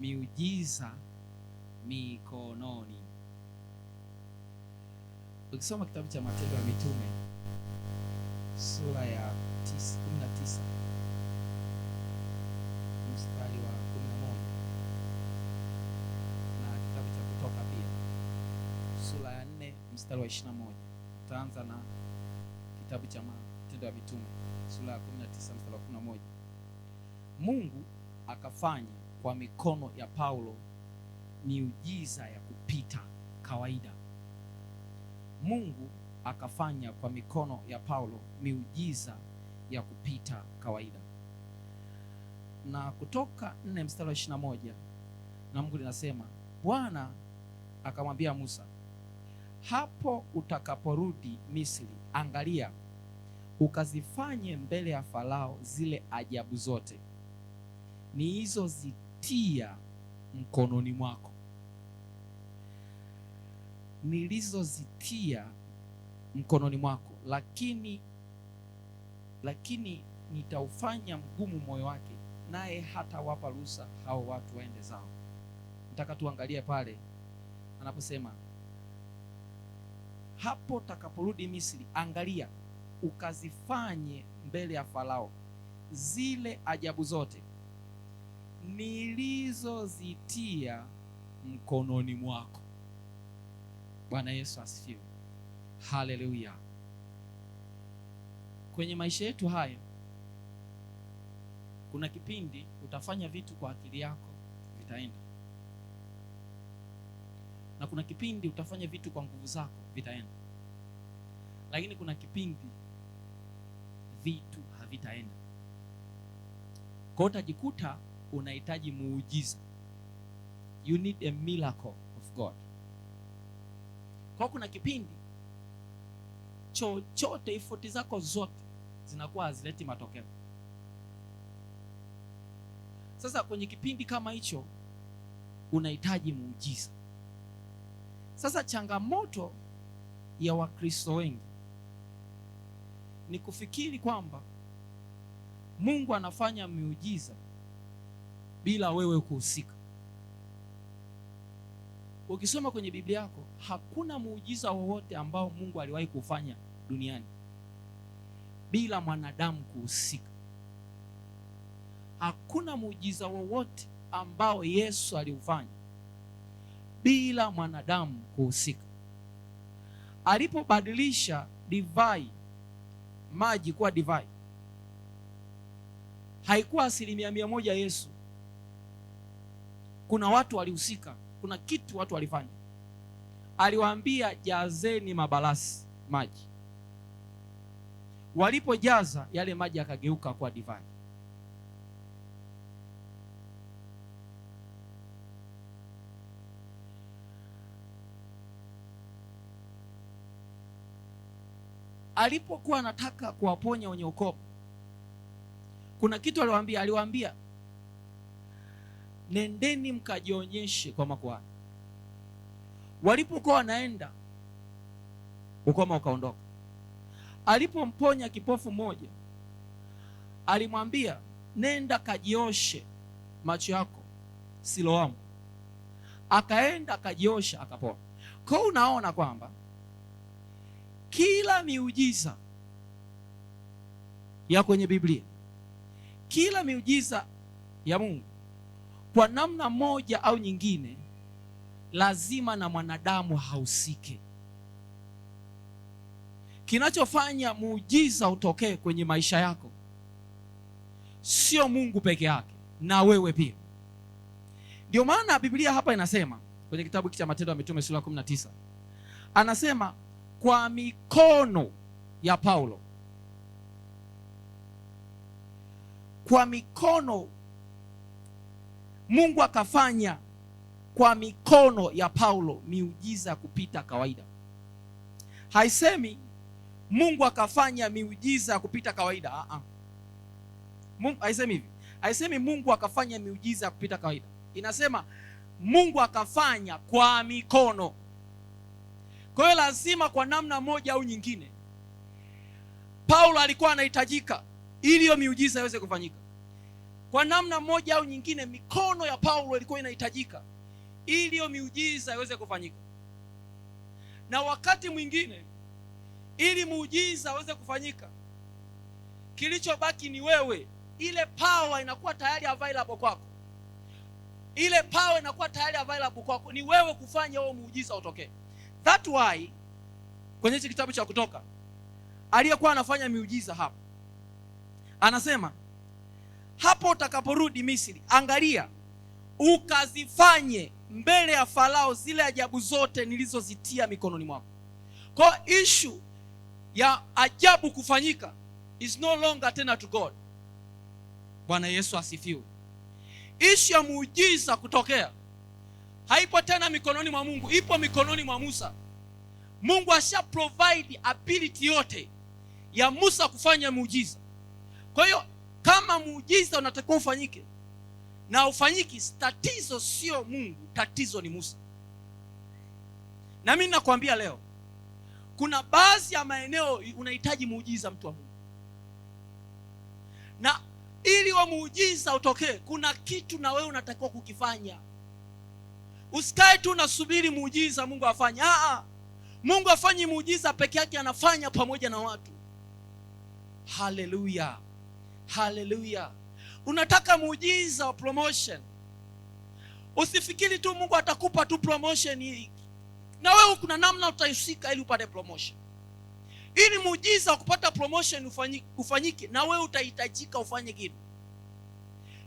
miujiza mikononi. Ukisoma kitabu cha Matendo ya Mitume sura ya 19 mstari wa 11 na kitabu cha Kutoka pia sura ya 4 mstari wa 21. Tutaanza na kitabu cha Matendo ya Mitume sura ya 19 mstari wa 11. Mungu akafanya kwa mikono ya Paulo miujiza ya kupita kawaida. Mungu akafanya kwa mikono ya Paulo miujiza ya kupita kawaida. Na Kutoka 4 mstari wa 21, na Mungu linasema, Bwana akamwambia Musa, hapo utakaporudi Misri, angalia ukazifanye mbele ya Farao zile ajabu zote nilizozitia mkononi mwako, nilizozitia mkononi mwako, lakini nitaufanya mgumu moyo wake, naye hata wapa ruhusa hao watu waende zao. Nataka tuangalie pale anaposema hapo utakaporudi Misri, angalia ukazifanye mbele ya Farao zile ajabu zote nilizozitia mkononi mwako. Bwana Yesu asifiwe. Haleluya. Kwenye maisha yetu haya kuna kipindi utafanya vitu kwa akili yako vitaenda, na kuna kipindi utafanya vitu kwa nguvu zako vitaenda, lakini kuna kipindi vitu havitaenda. Kwa utajikuta unahitaji muujiza. You need a miracle of God. Kwa kuna kipindi chochote, effort zako zote zinakuwa hazileti matokeo. Sasa kwenye kipindi kama hicho unahitaji muujiza. Sasa changamoto ya Wakristo wengi ni kufikiri kwamba Mungu anafanya miujiza bila wewe kuhusika. Ukisoma kwenye Biblia yako hakuna muujiza wowote ambao Mungu aliwahi kufanya duniani bila mwanadamu kuhusika. Hakuna muujiza wowote ambao Yesu aliufanya bila mwanadamu kuhusika. Alipobadilisha divai, maji kuwa divai, haikuwa 100% Yesu. Kuna watu walihusika, kuna kitu watu walifanya. Aliwaambia jazeni mabalasi maji. Walipojaza yale maji yakageuka kuwa divai. Alipokuwa anataka kuwaponya wenye ukoma, kuna kitu aliwaambia nendeni mkajionyeshe kwa makuhani. Walipokuwa wanaenda, ukoma ukaondoka. Alipomponya kipofu mmoja, alimwambia nenda kajioshe macho yako Siloamu. Akaenda akajiosha akapona. Kwa hiyo unaona kwamba kila miujiza ya kwenye Biblia, kila miujiza ya Mungu kwa namna moja au nyingine lazima na mwanadamu hahusike. Kinachofanya muujiza utokee kwenye maisha yako sio Mungu peke yake, na wewe pia. Ndio maana Biblia hapa inasema kwenye kitabu cha Matendo ya Mitume sura 19, anasema kwa mikono ya Paulo, kwa mikono Mungu akafanya kwa mikono ya Paulo miujiza ya kupita kawaida. Haisemi Mungu akafanya miujiza ya kupita kawaida. Mungu haisemi hivi. Haisemi Mungu akafanya miujiza ya kupita kawaida. Inasema Mungu akafanya kwa mikono. Kwa hiyo lazima kwa namna moja au nyingine Paulo alikuwa anahitajika ili hiyo miujiza iweze kufanyika. Kwa namna moja au nyingine, mikono ya Paulo ilikuwa inahitajika ili hiyo miujiza iweze kufanyika. Na wakati mwingine, ili muujiza uweze kufanyika, kilichobaki ni wewe. Ile power inakuwa tayari available kwako. Ile power inakuwa tayari available kwako, ni wewe kufanya huo muujiza utokee. That why kwenye kitabu cha Kutoka, aliyekuwa anafanya miujiza hapa anasema, hapo utakaporudi Misri, angalia ukazifanye mbele ya Farao zile ajabu zote nilizozitia mikononi mwako. Kwa issue ya ajabu kufanyika is no longer tena to God. Bwana Yesu asifiwe. Issue ya muujiza kutokea haipo tena mikononi mwa Mungu, ipo mikononi mwa Musa. Mungu asha provide ability yote ya Musa kufanya muujiza. Kwa hiyo kama muujiza unatakiwa ufanyike na ufanyiki, tatizo sio Mungu, tatizo ni Musa. Na mimi nakwambia leo, kuna baadhi ya maeneo unahitaji muujiza, mtu wa Mungu. Na ili wa muujiza utokee, kuna kitu na wewe unatakiwa kukifanya. Usikae tu unasubiri muujiza Mungu afanye. Mungu afanyi muujiza peke yake, anafanya pamoja na watu. Haleluya. Haleluya. Unataka muujiza wa promotion, usifikiri tu Mungu atakupa tu promotion hii, na wewe kuna namna utahusika ili upate promotion. Ili muujiza wa kupata promotion ufanyike, na wewe utahitajika ufanye kitu.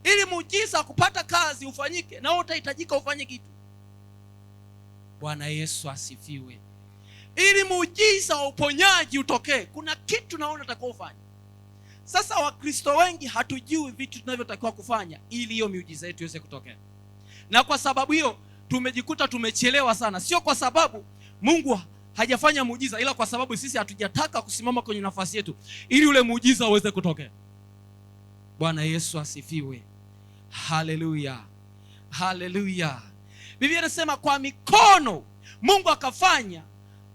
Ili muujiza wa kupata kazi ufanyike, na wewe utahitajika ufanye kitu. Bwana Yesu asifiwe. Ili muujiza wa uponyaji utokee, kuna kitu naona unatakiwa ufanye. Sasa Wakristo wengi hatujui vitu tunavyotakiwa kufanya ili hiyo miujiza yetu iweze kutokea. Na kwa sababu hiyo tumejikuta tumechelewa sana. Sio kwa sababu Mungu hajafanya muujiza, ila kwa sababu sisi hatujataka kusimama kwenye nafasi yetu ili ule muujiza uweze kutokea. Bwana Yesu asifiwe. Haleluya. Haleluya. Biblia inasema kwa mikono, Mungu akafanya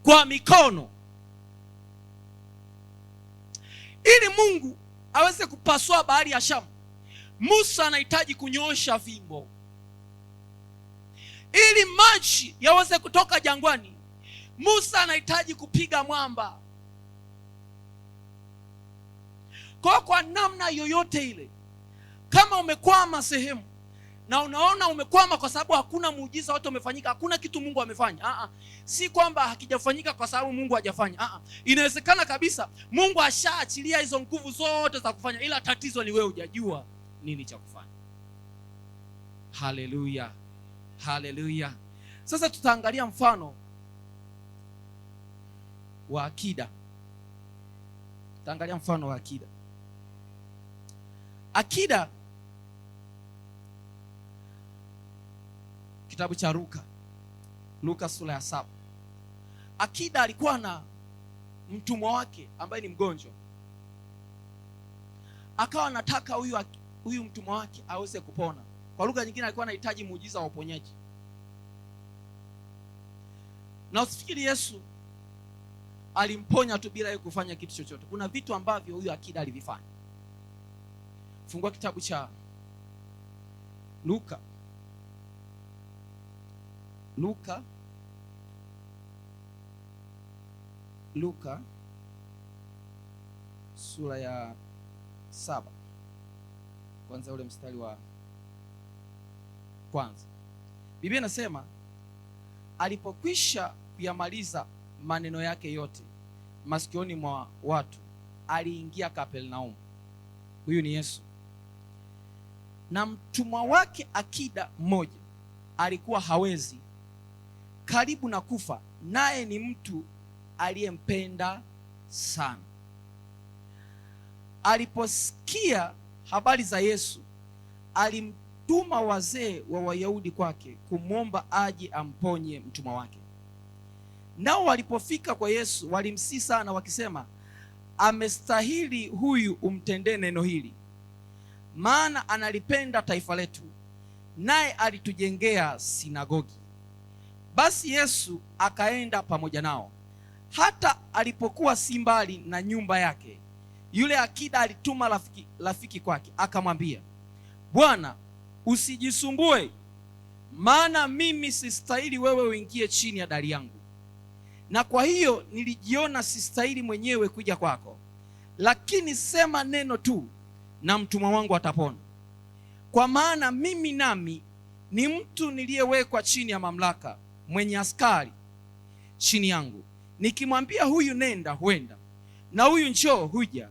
kwa mikono. Ili Mungu aweze kupasua bahari ya Shamu, Musa anahitaji kunyoosha fimbo. Ili maji yaweze kutoka jangwani, Musa anahitaji kupiga mwamba. Kwa namna yoyote ile, kama umekwama sehemu na unaona umekwama kwa sababu hakuna muujiza wote umefanyika, hakuna kitu Mungu amefanya, si kwamba hakijafanyika kwa sababu Mungu hajafanya. Inawezekana kabisa Mungu ashaachilia hizo nguvu zote za kufanya, ila tatizo ni wewe hujajua nini cha kufanya. Haleluya. Haleluya. Sasa tutaangalia mfano wa akida. Tutaangalia mfano wa akida. Akida, kitabu cha Luka sura ya 7. Akida alikuwa na mtumwa wake ambaye ni mgonjwa. Akawa anataka huyu mtumwa wake aweze kupona. Kwa lugha nyingine, alikuwa anahitaji muujiza wa uponyaji. Na usifikiri Yesu alimponya tu bila yeye kufanya kitu chochote. Kuna vitu ambavyo huyu akida alivifanya. Fungua kitabu cha Luka sura ya 7, kwanza ule mstari wa kwanza. Biblia inasema, alipokwisha kuyamaliza maneno yake yote masikioni mwa watu, aliingia Kapernaum. Huyu ni Yesu. Na mtumwa wake akida mmoja alikuwa hawezi, karibu na kufa, naye ni mtu aliyempenda sana. Aliposikia habari za Yesu, alimtuma wazee wa Wayahudi kwake kumwomba aje amponye mtumwa wake. Nao walipofika kwa Yesu, walimsihi sana wakisema, amestahili huyu umtendee neno hili, maana analipenda taifa letu, naye alitujengea sinagogi. Basi Yesu akaenda pamoja nao. Hata alipokuwa si mbali na nyumba yake, yule akida alituma rafiki kwake, akamwambia, Bwana, usijisumbue, maana mimi sistahili wewe uingie chini ya dari yangu, na kwa hiyo nilijiona sistahili mwenyewe kuja kwako, lakini sema neno tu na mtumwa wangu atapona. Kwa maana mimi nami ni mtu niliyewekwa chini ya mamlaka, mwenye askari chini yangu. Nikimwambia huyu nenda, huenda, na huyu njoo, huja,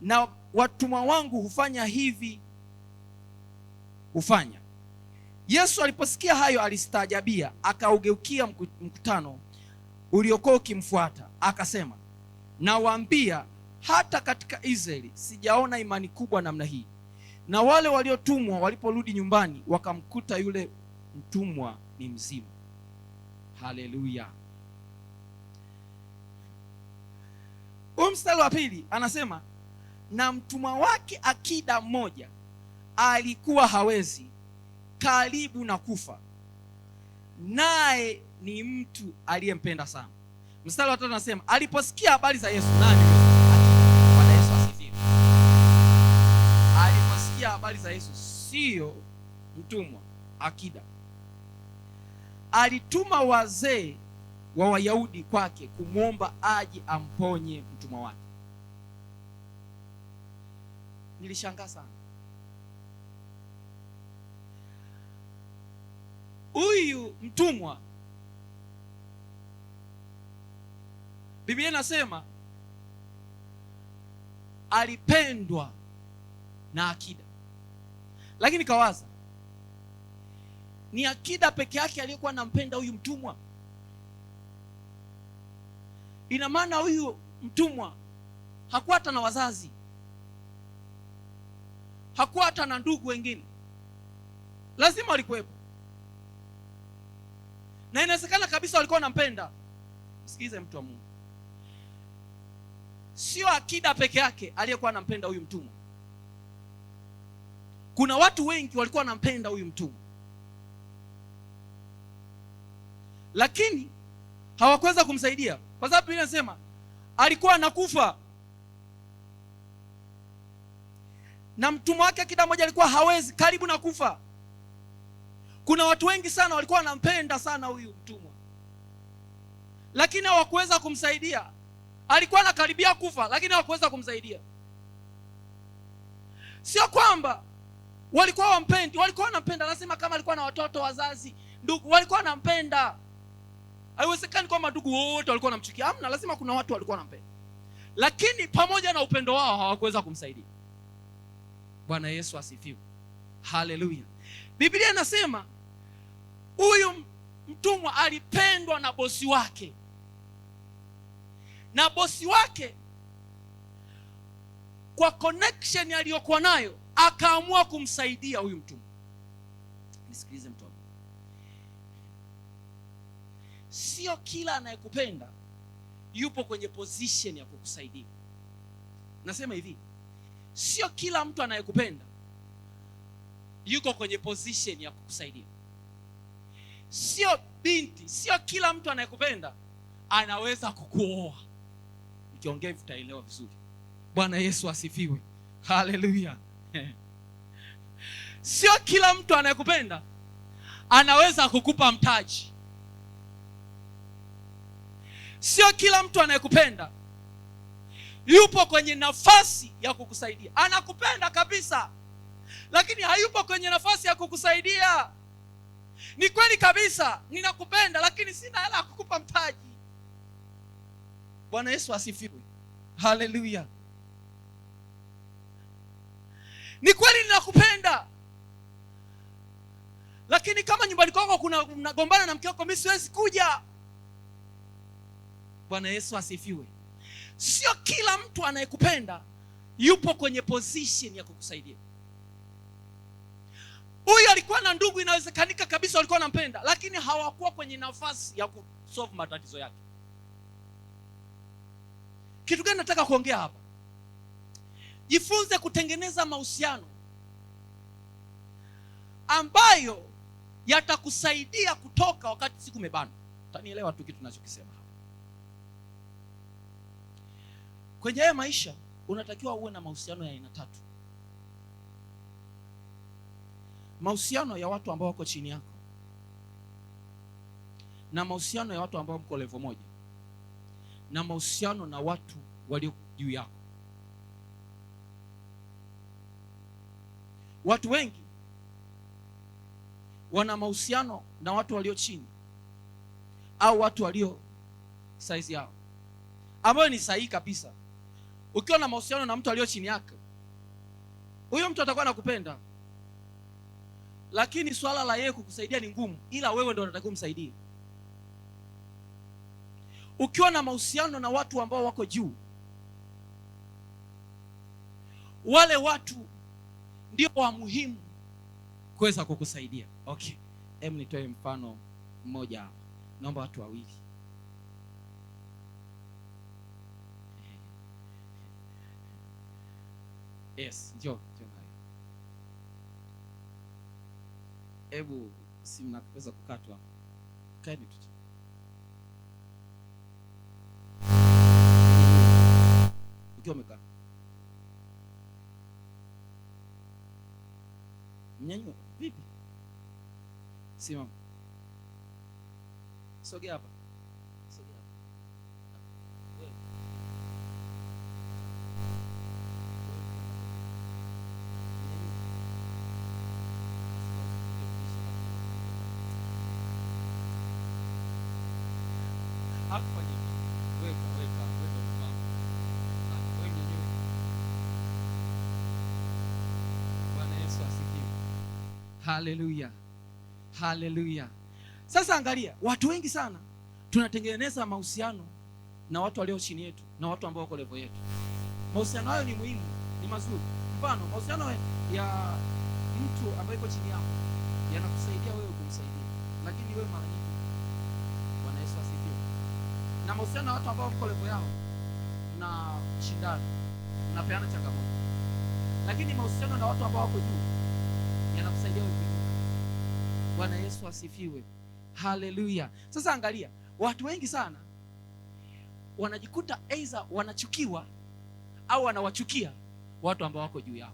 na watumwa wangu hufanya hivi, hufanya. Yesu aliposikia hayo alistaajabia, akaugeukia mkutano uliokuwa ukimfuata, akasema, nawaambia, hata katika Israeli sijaona imani kubwa namna hii. Na wale waliotumwa waliporudi nyumbani, wakamkuta yule mtumwa ni mzima. Haleluya. Mstari wa pili anasema, na mtumwa wake akida mmoja alikuwa hawezi, karibu na kufa, naye ni mtu aliyempenda sana. Mstari wa tatu anasema, aliposikia habari za Yesu, nani? Bwana Yesu asifiwe. Aliposikia habari za Yesu, sio mtumwa, akida, alituma wazee wa Wayahudi kwake kumwomba aje amponye mtumwa wake. Nilishangaa sana. Huyu mtumwa, Biblia inasema alipendwa na akida, lakini kawaza, ni akida peke yake aliyekuwa anampenda huyu mtumwa? Ina maana huyu mtumwa hakuwa hata na wazazi, hakuwa hata na ndugu wengine, lazima walikuwepo, na inawezekana kabisa walikuwa wanampenda. Sikilize mtu wa Mungu, sio akida peke yake aliyekuwa anampenda huyu mtumwa. Kuna watu wengi walikuwa wanampenda huyu mtumwa, lakini hawakuweza kumsaidia, kwa sababu Biblia inasema alikuwa anakufa, na mtumwa wake akida mmoja alikuwa hawezi, karibu na kufa. Kuna watu wengi sana walikuwa wanampenda sana huyu mtumwa, lakini hawakuweza kumsaidia. Alikuwa anakaribia kufa, lakini hawakuweza kumsaidia. Sio kwamba walikuwa wampendi, walikuwa wanampenda. Nasema kama alikuwa na watoto, wazazi, ndugu, walikuwa wanampenda. Haiwezekani kwamba ndugu wote walikuwa wanamchukia. Hamna, lazima kuna watu walikuwa wanampenda, lakini pamoja na upendo wao hawakuweza kumsaidia. Bwana Yesu asifiwe. Haleluya. Biblia inasema huyu mtumwa alipendwa na bosi wake, na bosi wake kwa connection aliyokuwa nayo akaamua kumsaidia huyu mtumwa. Nisikilize mtu wangu, sio kila anayekupenda yupo kwenye position ya kukusaidia. Nasema hivi, sio kila mtu anayekupenda yuko kwenye position ya kukusaidia. Sio binti, sio kila mtu anayekupenda anaweza kukuoa. Nikiongea hivi utaelewa vizuri. Bwana Yesu asifiwe. Haleluya. Sio kila mtu anayekupenda anaweza kukupa mtaji. Sio kila mtu anayekupenda yupo kwenye nafasi ya kukusaidia. Anakupenda kabisa, lakini hayupo kwenye nafasi ya kukusaidia. Ni kweli kabisa, ninakupenda lakini sina hela ya kukupa mtaji. Bwana Yesu asifiwe. Haleluya. Ni kweli ninakupenda, lakini kama nyumbani kwako kuna mnagombana na mke wako, mimi siwezi kuja. Bwana Yesu asifiwe. Sio kila mtu anayekupenda yupo kwenye position ya kukusaidia. Huyu alikuwa na ndugu, inawezekanika kabisa walikuwa wanampenda, lakini hawakuwa kwenye nafasi ya kusolve matatizo yake. Kitu gani nataka kuongea hapa? Jifunze kutengeneza mahusiano ambayo yatakusaidia kutoka wakati siku umebana. Utanielewa tu kitu ninachokisema hapa. Kwenye haya maisha unatakiwa uwe na mahusiano ya aina tatu. mahusiano ya watu ambao wako chini yako na mahusiano ya watu ambao mko level moja na mahusiano na watu walio juu yako. Watu wengi wana mahusiano na watu walio chini au watu walio size yao, ambayo ni sahihi kabisa. Ukiwa na mahusiano na mtu alio chini yako, huyo mtu atakuwa anakupenda, lakini swala la yeye kukusaidia ni ngumu, ila wewe ndio unatakiwa kumsaidia. Ukiwa na mahusiano na watu ambao wako juu, wale watu ndio wa muhimu kuweza kukusaidia. Okay, nitoe mfano mmoja hapa. Naomba watu wawili. Yes, njoo. Hebu si mnaweza kukatwa. Kaeni tu. Ukiwa umekaa. Mnyanyua vipi? Simama. Sogea hapa. Sogea hapa. Wewe. Hakufanya. Weka mfano. Wewe mnyanyue. Bwana Yesu asifiwe. Haleluya. Haleluya. Sasa angalia, watu wengi sana tunatengeneza mahusiano na watu walio chini yetu na watu ambao wako level yetu. Mahusiano hayo ni muhimu, ni mazuri. Mfano, mahusiano ya mtu ambaye yuko chini yako yanakusaidia wewe kumsaidia, lakini wewe mara nyingi, Bwana Yesu asifiwe, na mahusiano na watu ambao wako level yao na shindano na peana changamoto, lakini mahusiano na watu ambao wako juu yanakusaidia wewe kuinuka. Bwana Yesu asifiwe. Haleluya. Sasa angalia, watu wengi sana wanajikuta aidha wanachukiwa au wanawachukia watu ambao wako juu yao.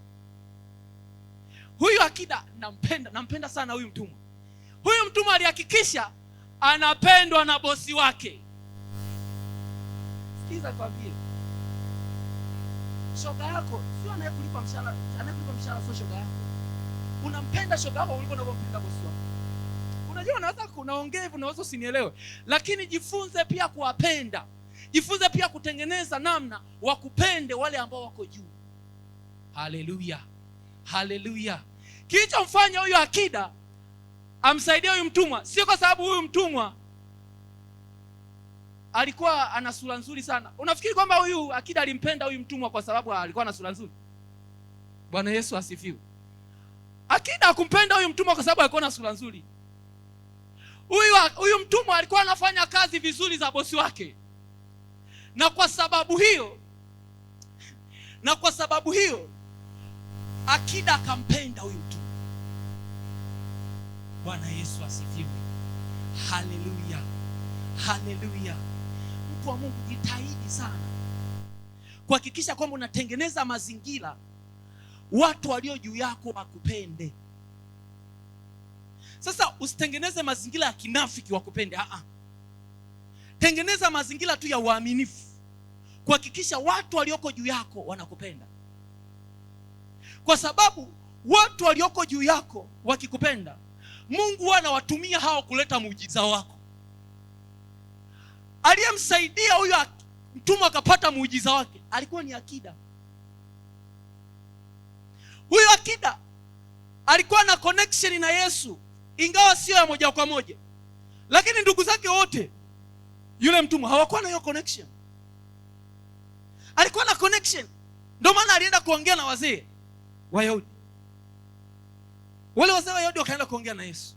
Huyu akida nampenda sana huyu mtumwa. Huyu mtumwa alihakikisha anapendwa na bosi wake. Sikiza kwambie, shoga yako sio anayekulipa mshahara, anayekulipa mshahara sio shoga yako. Unampenda shoga yako kuliko unavyompenda bosi wako. Unajua unaweza kunaongea hivyo, unaweza usinielewe, lakini jifunze pia kuwapenda. Jifunze pia kutengeneza namna wakupende wale ambao wako juu. Haleluya. Haleluya. Kilichomfanya huyu akida amsaidie huyu mtumwa sio kwa sababu huyu mtumwa alikuwa ana sura nzuri sana. Unafikiri kwamba huyu akida alimpenda huyu mtumwa kwa sababu alikuwa ana sura nzuri? Bwana Yesu asifiwe. Akida hakumpenda huyu mtumwa kwa sababu alikuwa na sura nzuri. Huyu mtumwa alikuwa anafanya kazi vizuri za bosi wake. Na kwa sababu hiyo akida akampenda huyu mtumwa. Bwana Yesu asifiwe. Haleluya. Haleluya. Mtu wa Mungu, jitahidi sana kuhakikisha kwamba unatengeneza mazingira watu walio juu yako wakupende. Sasa usitengeneze mazingira ya kinafiki wakupende. Tengeneza mazingira tu ya uaminifu kuhakikisha watu walioko juu yako wanakupenda. Kwa sababu watu walioko juu yako wakikupenda, Mungu anawatumia hao kuleta muujiza wako. Aliyemsaidia huyo mtumwa akapata muujiza wake alikuwa ni akida. Huyo akida alikuwa na connection na Yesu, ingawa sio ya moja kwa moja, lakini ndugu zake wote yule mtumwa hawakuwa na hiyo connection. Alikuwa na connection, ndio maana alienda kuongea na wazee Wayahudi. Wale wazee Wayahudi wakaenda kuongea na Yesu.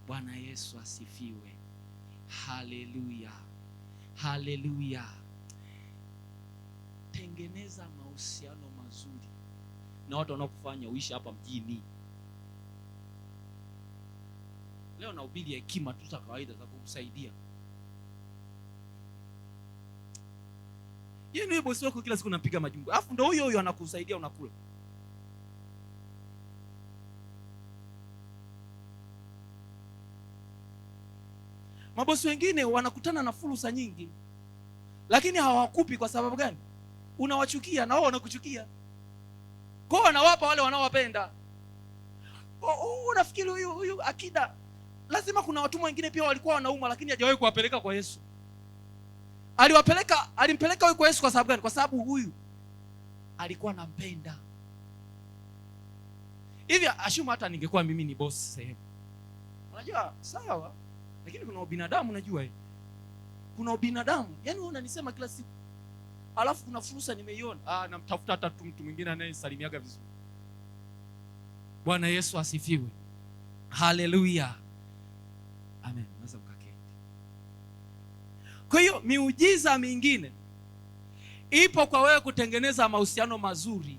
Bwana Yesu asifiwe. Haleluya. Haleluya. Tengeneza mahusiano mazuri na watu wanaokufanya uishi hapa mjini. Leo nahubiri hekima tu za kawaida za kukusaidia. Yeye ni bosi wako, kila siku unapiga majungu, alafu ndio huyo anakusaidia unakula. Mabosi wengine wanakutana na fursa nyingi, lakini hawakupi. Kwa sababu gani? Unawachukia na wao wanakuchukia. Kwa wanawapa wale wanaowapenda. Unafikiri huyu akida lazima kuna watumwa wengine pia walikuwa wanauma, lakini hajawahi kuwapeleka kwa Yesu. Alimpeleka huyu kwa Yesu kwa sababu gani? Kwa sababu huyu alikuwa anampenda. Hivi ashumu hata ningekuwa mimi ni boss sehemu, unajua sawa, lakini kuna ubinadamu. Unajua kuna ubinadamu. Yaani wewe unanisema kila siku, alafu kuna fursa nimeiona, namtafuta hata mtu mwingine anayesalimiaga vizuri. Bwana Yesu asifiwe. Haleluya. Amen. Naweza ukaketi. Kwa hiyo miujiza mingine ipo kwa wewe kutengeneza mahusiano mazuri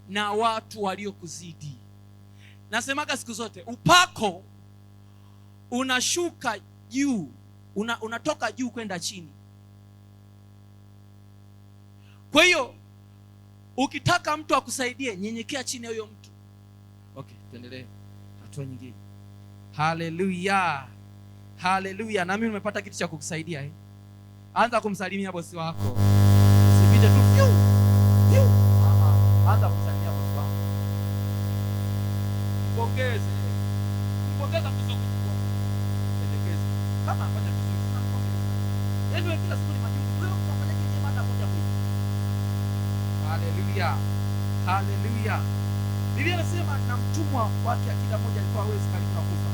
na watu waliokuzidi. Nasemaga siku zote, upako unashuka juu, unatoka juu kwenda chini. Kwa hiyo ukitaka mtu akusaidie, nyenyekea chini ya huyo mtu. Okay, tuendelee hatua nyingine. Haleluya. Haleluya. Na mimi nimepata kitu cha kukusaidia. Anza kumsalimia bosi wako. Usipite tu fiu. Anza kumsalimia bosi wako. Mpongeze. Mpongeza mtu pendekeza. Kama anafanya vizuri sana mpongeza. Yaani wewe kila siku ni majukumu. Wewe unafanya kitu mada moja moja. Haleluya. Haleluya. Biblia inasema na mtumwa wake akida mmoja alikuwa hawezi karibu na kufa,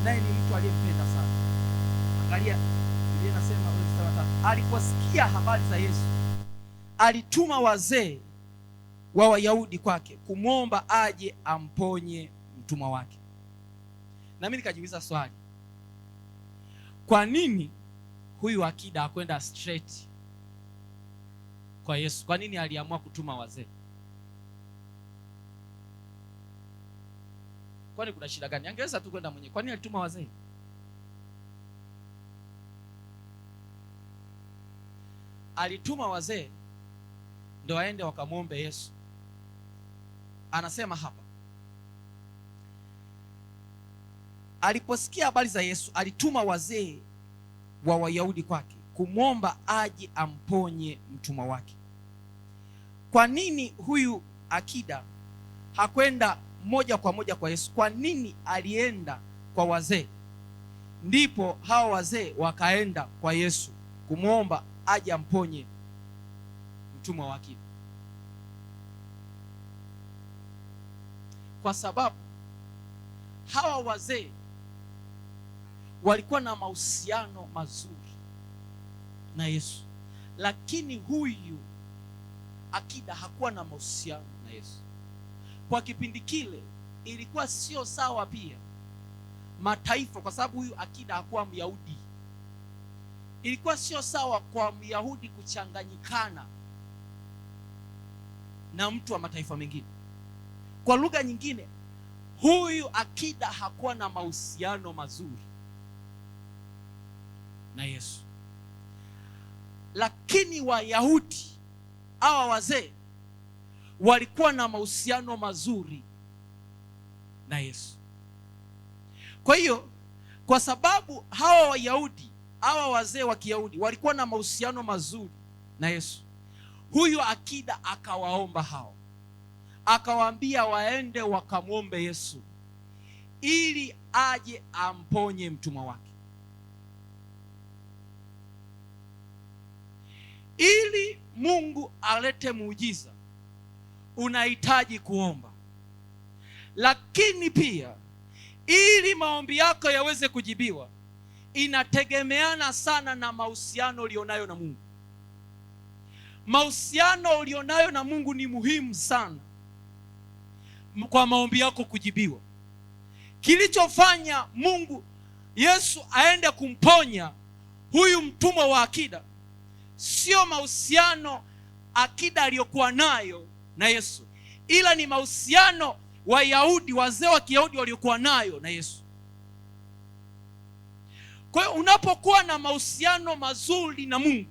naye ni mtu aliyempenda sana. Angalia Biblia inasema aliposikia habari za Yesu, alituma wazee wa Wayahudi kwake kumwomba aje amponye mtumwa wake. Na mimi nikajiuliza swali, kwa nini huyu akida hakwenda straight kwa Yesu? Kwa nini aliamua kutuma wazee? Kwani kuna shida gani? Angeweza tu kwenda mwenyewe. Kwa nini alituma wazee? Alituma wazee ndio waende wakamwombe Yesu. Anasema hapa, aliposikia habari za Yesu, alituma wazee wa Wayahudi kwake kumwomba aje amponye mtumwa wake. Kwa nini huyu akida hakwenda moja kwa moja kwa Yesu? Kwa nini alienda kwa wazee? Ndipo hao wazee wakaenda kwa Yesu kumwomba aje amponye mtumwa wake. Kwa sababu hawa wazee walikuwa na mahusiano mazuri na Yesu, lakini huyu akida hakuwa na mahusiano na Yesu. Kwa kipindi kile ilikuwa sio sawa pia mataifa, kwa sababu huyu akida hakuwa Myahudi. Ilikuwa sio sawa kwa Myahudi kuchanganyikana na mtu wa mataifa mengine. Kwa lugha nyingine, huyu akida hakuwa na mahusiano mazuri na Yesu. Lakini Wayahudi hawa wazee walikuwa na mahusiano mazuri na Yesu. Kwa hiyo, kwa sababu hawa Wayahudi, hawa wazee wa Kiyahudi walikuwa na mahusiano mazuri na Yesu, huyu akida akawaomba hao, akawaambia waende wakamwombe Yesu ili aje amponye mtumwa wake. Ili Mungu alete muujiza unahitaji kuomba, lakini pia ili maombi yako yaweze kujibiwa inategemeana sana na mahusiano ulionayo na Mungu. Mahusiano ulionayo na Mungu ni muhimu sana kwa maombi yako kujibiwa. Kilichofanya Mungu Yesu aende kumponya huyu mtumwa wa akida sio mahusiano akida aliyokuwa nayo na Yesu, ila ni mahusiano Wayahudi, wazee wa Kiyahudi waliokuwa nayo na Yesu. Kwa hiyo unapokuwa na mahusiano mazuri na Mungu,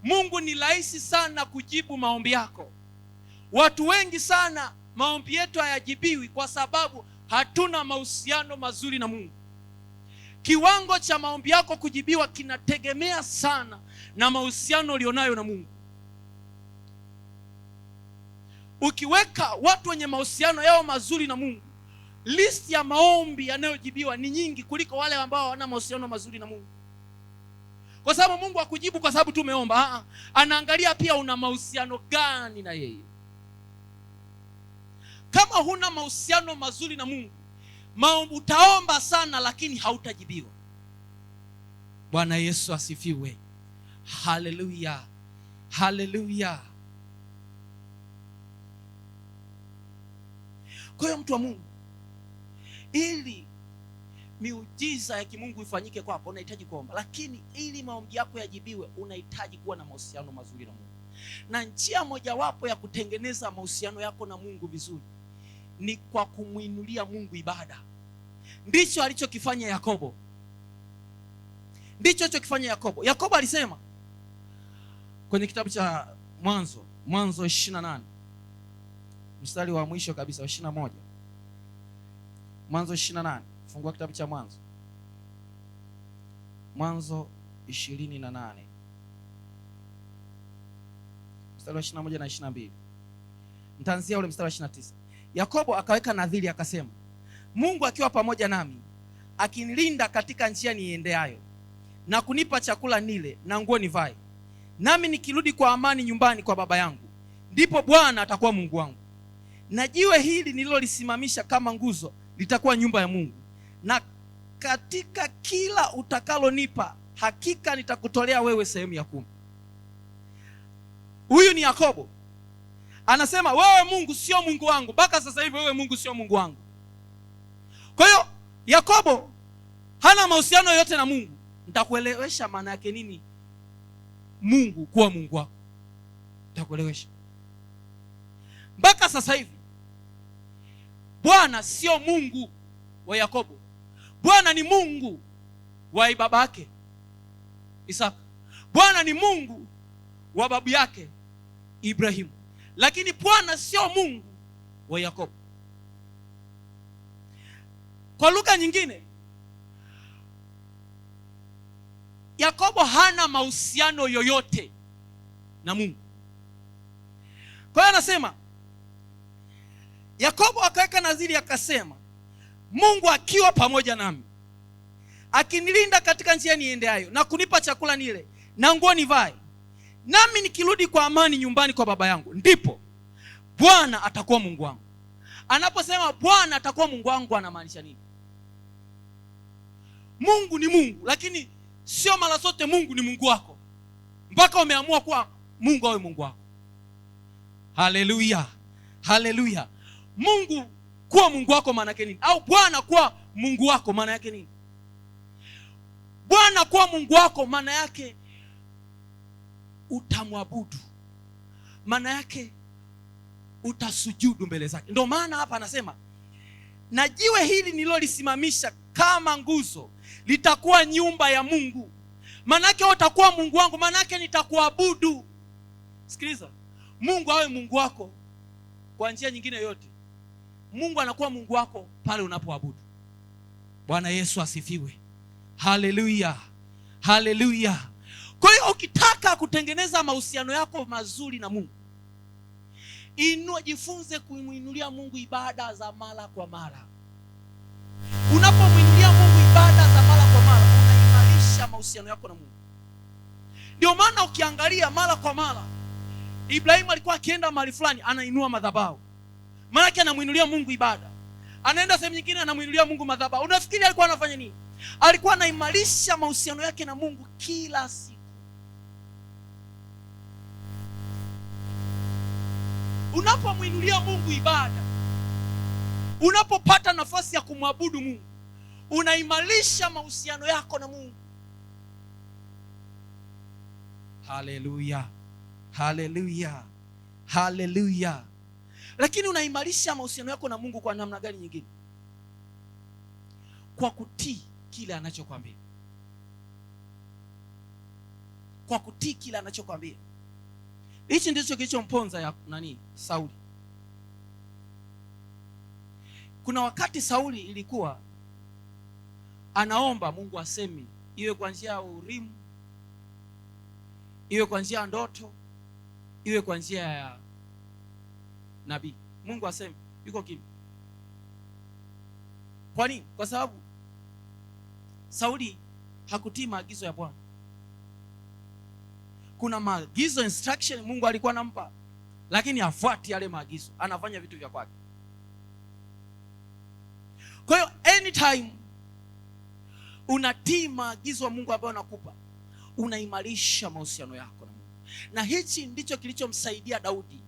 Mungu ni rahisi sana kujibu maombi yako. Watu wengi sana maombi yetu hayajibiwi kwa sababu hatuna mahusiano mazuri na Mungu. Kiwango cha maombi yako kujibiwa kinategemea sana na mahusiano ulionayo na Mungu. Ukiweka watu wenye mahusiano yao mazuri na Mungu, listi ya maombi yanayojibiwa ni nyingi kuliko wale ambao hawana mahusiano mazuri na Mungu. Kwa sababu Mungu hakujibu kwa sababu tu umeomba. Anaangalia pia una mahusiano gani na yeye. Kama huna mahusiano mazuri na Mungu, utaomba sana lakini hautajibiwa. Bwana Yesu asifiwe. Haleluya. Haleluya. Kwa hiyo mtu wa Mungu, ili miujiza ya kimungu ifanyike kwako unahitaji kuomba, lakini ili maombi yako yajibiwe unahitaji kuwa na mahusiano mazuri na Mungu. Na njia mojawapo ya kutengeneza mahusiano yako na Mungu vizuri ni kwa kumuinulia Mungu ibada. Ndicho alichokifanya Yakobo. Ndicho alichokifanya Yakobo. Yakobo alisema kwenye kitabu cha Mwanzo 28 mstari wa mwisho kabisa wa 21. Mwanzo 28. Fungua kitabu cha Mwanzo 28 mstari wa 21 na 22. Nitaanzia ule mstari wa 29. Yakobo akaweka nadhiri akasema, Mungu akiwa pamoja nami, akinilinda katika njia niendeayo, na kunipa chakula nile na nguo nivae, nami nikirudi kwa amani nyumbani kwa baba yangu, ndipo Bwana atakuwa Mungu wangu, na jiwe hili nililolisimamisha kama nguzo litakuwa nyumba ya Mungu, na katika kila utakalonipa hakika nitakutolea wewe sehemu ya 10. Huyu ni Yakobo. Anasema wewe Mungu sio Mungu wangu, mpaka sasa hivi wewe Mungu sio Mungu wangu. Kwa hiyo Yakobo hana mahusiano yote na Mungu. Nitakuelewesha maana yake nini Mungu kuwa Mungu wako. Nitakuelewesha. Mpaka sasa hivi Bwana sio Mungu wa Yakobo. Bwana ni Mungu wa baba yake Isaka. Bwana ni Mungu wa babu yake Ibrahimu. Lakini Bwana sio Mungu wa Yakobo. Kwa lugha nyingine, Yakobo hana mahusiano yoyote na Mungu. Kwa hiyo anasema, Yakobo akaweka nadhiri akasema, Mungu akiwa pamoja nami, akinilinda katika njia niendeayo, na kunipa chakula nile na nguo nivae, nami nikirudi kwa amani nyumbani kwa baba yangu, ndipo Bwana atakuwa Mungu wangu. Anaposema Bwana atakuwa Mungu wangu, anamaanisha nini? Mungu ni Mungu, lakini sio mara zote Mungu ni Mungu wako mpaka umeamua kuwa Mungu awe Mungu wako. Haleluya. Haleluya. Mungu kuwa Mungu wako maana yake nini? Au Bwana kuwa Mungu wako maana yake nini? Bwana kuwa Mungu wako maana yake utamwabudu. Maana yake utasujudu mbele zake. Ndio maana hapa anasema, na jiwe hili nililolisimamisha kama nguzo litakuwa nyumba ya Mungu. Maana yake utakuwa Mungu wangu, maana yake nitakuabudu. Sikiliza, Mungu awe Mungu wako kwa njia nyingine yote, Mungu anakuwa Mungu wako pale unapoabudu. Bwana Yesu asifiwe. Haleluya. Haleluya. Kwa hiyo ukitaka kutengeneza mahusiano yako mazuri na Mungu, jifunze kumuinulia Mungu ibada za mara kwa mara. Unapomuinulia Mungu ibada za mara kwa mara, unaimarisha mahusiano yako na Mungu. Ndio maana ukiangalia mara kwa mara, Ibrahimu alikuwa akienda mahali fulani anainua madhabahu. Maana yake anamuinulia Mungu ibada. Anaenda sehemu nyingine anamuinulia Mungu madhabahu. Unafikiri alikuwa anafanya nini? Alikuwa anaimarisha mahusiano yake na Mungu kila siku. Unapomuinulia Mungu ibada, unapopata nafasi ya kumwabudu Mungu, unaimarisha mahusiano yako na Mungu. Haleluya. Haleluya. Haleluya. Lakini unaimarisha mahusiano yako na Mungu kwa namna gani nyingine? Kwa kutii kile anachokwambia. Kwa kutii kile anachokwambia. Hichi ndicho kilichomponza ya Sauli. Kuna wakati Sauli ilikuwa anaomba Mungu asemi, iwe kwa njia ya Urimu, iwe kwa njia ya ndoto, iwe kwa njia ya nabii, Mungu asemi, yuko kimya. Kwa nini? Kwa sababu Sauli hakutii maagizo ya Bwana. Kuna maagizo, instruction Mungu alikuwa anampa, lakini hafuati yale maagizo, anafanya vitu vya kwake. Kwa hiyo anytime unatii maagizo ya Mungu ambayo anakupa, unaimarisha mahusiano yako na Mungu. Na hichi ndicho kilichomsaidia Daudi.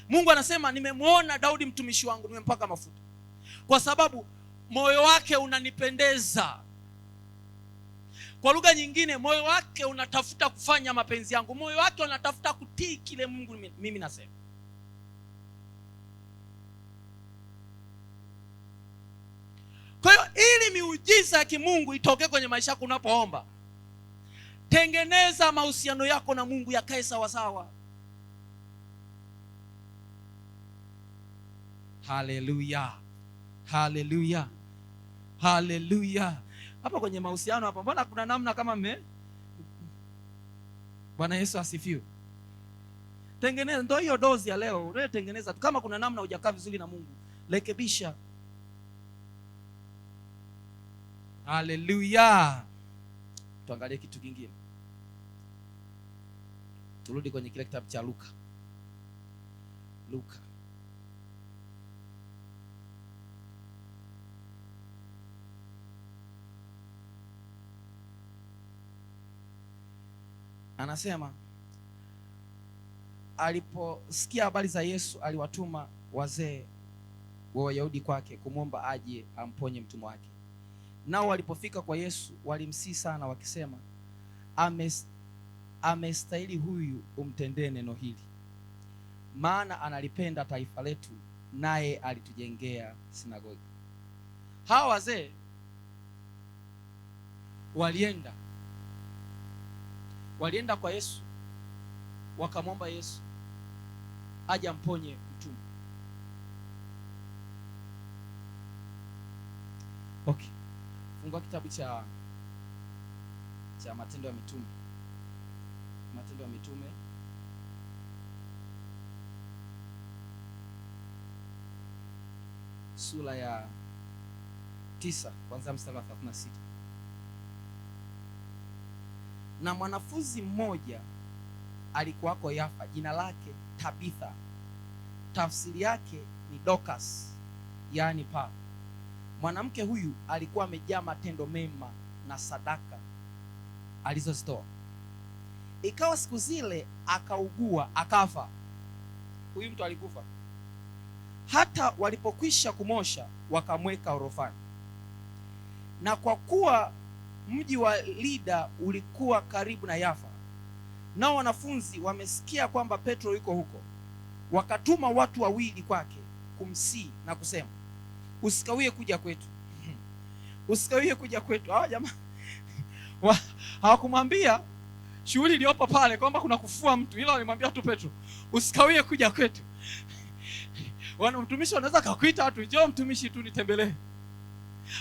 Mungu anasema, nimemwona Daudi mtumishi wangu, nimempaka mafuta, kwa sababu moyo wake unanipendeza. Kwa lugha nyingine, moyo wake unatafuta kufanya mapenzi yangu, moyo wake unatafuta kutii kile Mungu mimi nasema. Kwa hiyo ili miujiza ya kimungu itoke kwenye maisha yako unapoomba, tengeneza mahusiano yako na Mungu yakae sawa sawa. Haleluya, haleluya, haleluya. Hapa kwenye mahusiano hapa, mbona kuna namna kama Bwana Yesu asifiwe. Tengeneza, ndio hiyo dozi ya leo. Wewe tengeneza, kama kuna namna hujakaa vizuri na Mungu, rekebisha. Haleluya. Tuangalie kitu kingine. Turudi kwenye kile kitabu cha Luka. Anasema aliposikia habari za Yesu, aliwatuma wazee wa Wayahudi kwake kumwomba aje amponye mtumwa wake. Nao walipofika kwa Yesu, walimsihi sana wakisema, amestahili huyu umtendee neno hili, maana analipenda taifa letu, naye alitujengea sinagogi. Hawa wazee walienda kwa Yesu, wakamwomba Yesu aje amponye mtumwa. Okay. Fungua kitabu cha Matendo ya Mitume. Matendo ya Mitume sura ya 9 kuanzia mstari wa 36. Na mwanafunzi mmoja alikuwako Yafa, jina lake Tabitha, tafsiri yake ni Dorcas, yaani pa. Mwanamke huyu alikuwa amejaa matendo mema na sadaka alizozitoa. Ikawa siku zile akaugua, akafa. Huyu mtu alikufa. Hata walipokwisha kumosha, wakamweka orofani. Na kwa kuwa mji wa Lida ulikuwa karibu na Yafa, nao wanafunzi wamesikia kwamba Petro yuko huko, wakatuma watu wawili kwake kumsihi na kusema, usikawie kuja kwetu. Usikawie kuja kwetu. Hawa jamaa hawakumwambia shughuli iliyopo pale kwamba kuna kufua mtu, ila walimwambia tu Petro, usikawie kuja kwetu. Mtumishi wanaweza kukuita watu, njoo mtumishi tu nitembelee,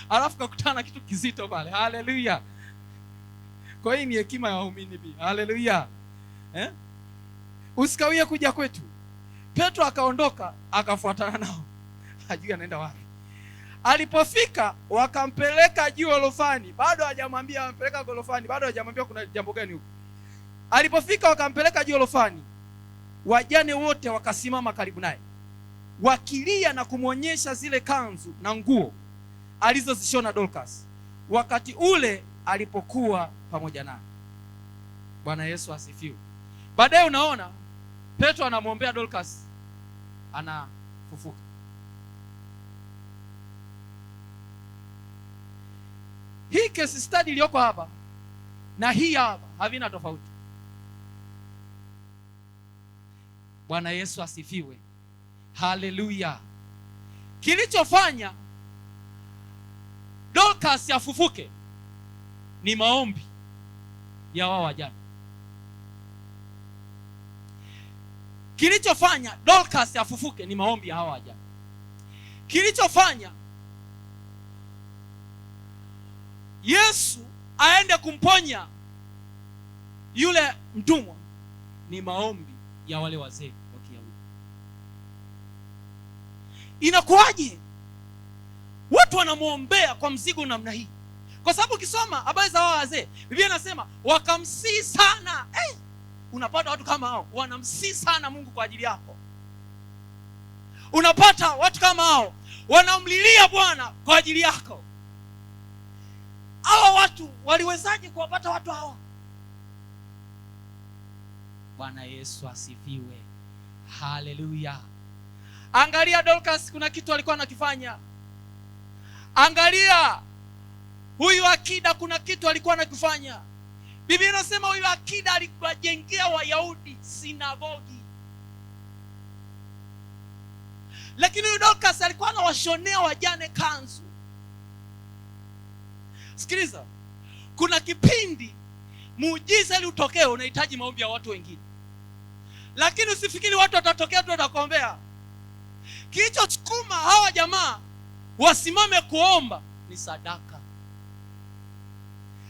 alafu kakutana kitu kizito pale. Haleluya. Kwa hiyo ni hekima ya waumini pia. Haleluya. Usikawie kuja kwetu. Petro akaondoka akafuatana nao, hajui anaenda wapi. Alipofika wakampeleka juu orofani. Bado hajamwambia ampeleka orofani, bado hajamwambia kuna jambo gani huko. Alipofika wakampeleka juu orofani. Wajane wote wakasimama karibu naye, wakilia na kumwonyesha zile kanzu na nguo alizozishona Dorcas wakati ule alipokuwa pamoja naye. Bwana Yesu asifiwe. Baadaye unaona Petro anamwombea Dorcas, anafufuka. Hii case study iliyoko hapa na hii hapa havina tofauti. Bwana Yesu asifiwe. Haleluya. Kilichofanya Dorcas afufuke ni maombi ya wao wajane. Kilichofanya Dorcas afufuke ni maombi ya hao wajane. Kilichofanya Yesu aende kumponya yule mtumwa ni maombi ya wale wazee wa Kiyahudi. Inakuwaje watu wanamuombea kwa mzigo namna hii? Kwa sababu ukisoma habari za wao wazee, Biblia inasema wakamsihi sana. Unapata watu kama hao wanamsihi sana Mungu kwa ajili yako. Unapata watu kama hao wanamlilia Bwana kwa ajili yako. Hawa watu waliwezaje kuwapata watu hawa? Bwana Yesu asifiwe. Haleluya. Angalia Dorcas, kuna kitu alikuwa anakifanya. Angalia huyu akida, kuna kitu alikuwa anakifanya. Biblia inasema huyu akida aliwajengea Wayahudi sinagogi. Lakini huyu Dorcas alikuwa anawashonea wajane kanzu. Sikiliza, kuna kipindi muujiza ili utokee unahitaji maombi ya watu wengine. Lakini usifikiri watu watatokea tu watakuombea. Kilichosukuma hawa jamaa wasimame kuomba ni sadaka.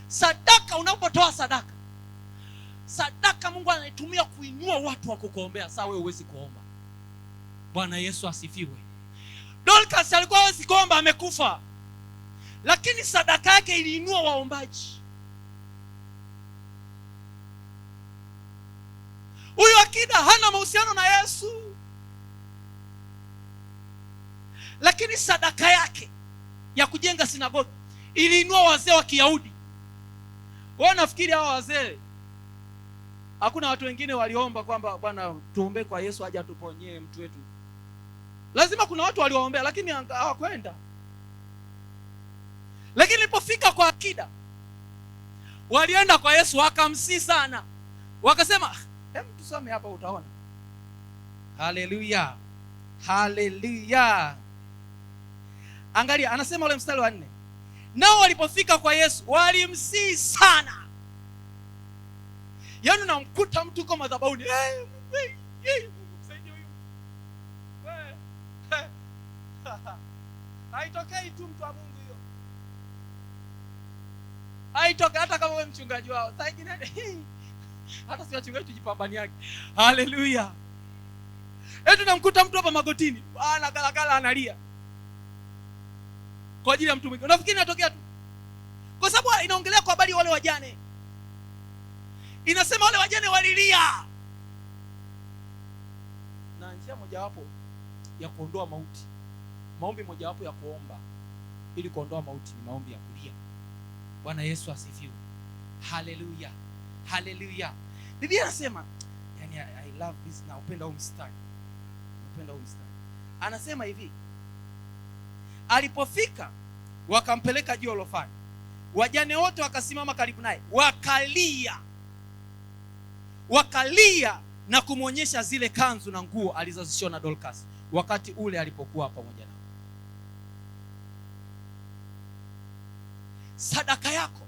Sadaka, unapotoa sadaka, sadaka Mungu anaitumia kuinua watu wa kukuombea. Sawa, wewe huwezi kuomba. Bwana Yesu asifiwe. Dorcas alikuwa hawezi kuomba, amekufa. Lakini sadaka yake iliinua waombaji. Huyu akida hana mahusiano na Yesu, lakini sadaka yake ya kujenga sinagogi iliinua wazee wa Kiyahudi. Wao nafikiri hao wazee, hakuna watu wengine waliomba kwamba Bwana tuombe kwa Yesu aje atuponyee mtu wetu. Lazima kuna watu waliwaombea, lakini hawakwenda. Lakini ilipofika kwa akida, walienda kwa Yesu wakamsihi sana. Wakasema, tusome hapa utaona. Haleluya. Haleluya. Angalia, anasema ule mstari wa 4. Nao walipofika kwa Yesu walimsihi sana. Yaani unamkuta mtu kwa madhabahuni, Mungu msaidie huyu. Haitokei tu mtu wa Mungu hiyo. Haitokei hata kama wewe mchungaji wao. Sasa ingine hata si wachungaji tujipambani yake. Haleluya. Tunamkuta mtu hapa magotini, anakalakala analia kwa ajili ya mtu mwingine. Unafikiri inatokea tu? Kwa sababu inaongelea kwa habari wale wajane. Inasema wale wajane walilia. Na njia mojawapo ya kuondoa mauti, maombi mojawapo ya kuomba ili kuondoa mauti ni maombi ya kulia. Bwana Yesu asifiwe. Haleluya. Haleluya. Biblia inasema, yani I love this, na upenda huu mstari. Upenda huu mstari. Anasema hivi, alipofika wakampeleka juu orofani. Wajane wote wakasimama karibu naye, wakalia. Wakalia na kumwonyesha zile kanzu na nguo alizozishona Dorcas wakati ule alipokuwa pamoja nao. Sadaka yako,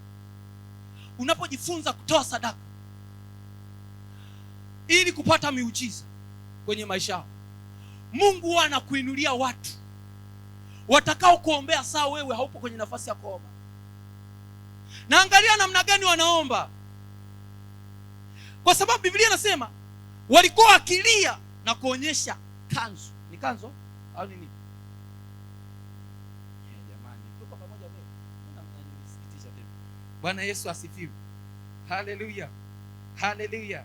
unapojifunza kutoa sadaka ili kupata miujiza kwenye maisha yako, Mungu anakuinulia watu watakao kuombea saa wewe haupo kwenye nafasi ya kuomba. Na angalia namna gani wanaomba. Kwa sababu Biblia inasema walikuwa wakilia na kuonyesha kanzu. Ni kanzu au nini? Jamani, tuko pamoja leo. Mnanisikitisha tena. Bwana Yesu asifiwe. Haleluya. Haleluya.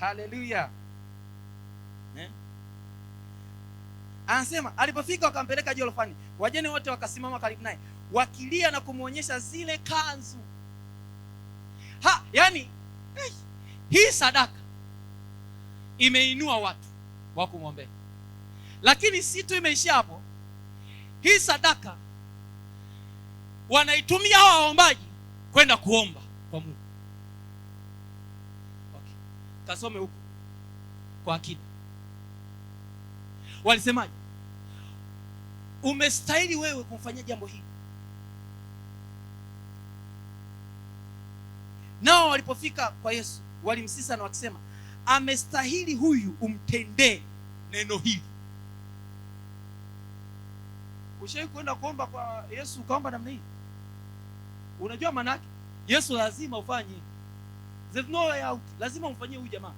Haleluya. Anasema alipofika wakampeleka juu orofani. Wajane wote wakasimama karibu naye, wakilia na kumuonyesha zile kanzu. Yani hii sadaka imeinua watu wa kumwombea. Lakini si tu imeishia hapo. Hii sadaka wanaitumia hawa waombaji kwenda kuomba kwa Mungu. Okay. Kasome huko kwa akida. Walisemaje? Umestahili wewe kumfanyia jambo hili. Nao walipofika kwa Yesu walimsihi sana wakisema, amestahili huyu umtendee neno hili. Ushawahi kwenda kuomba kwa Yesu ukaomba namna hii? Unajua maana yake? Yesu lazima ufanye. There's no way out. Lazima umfanyie huyu jamaa.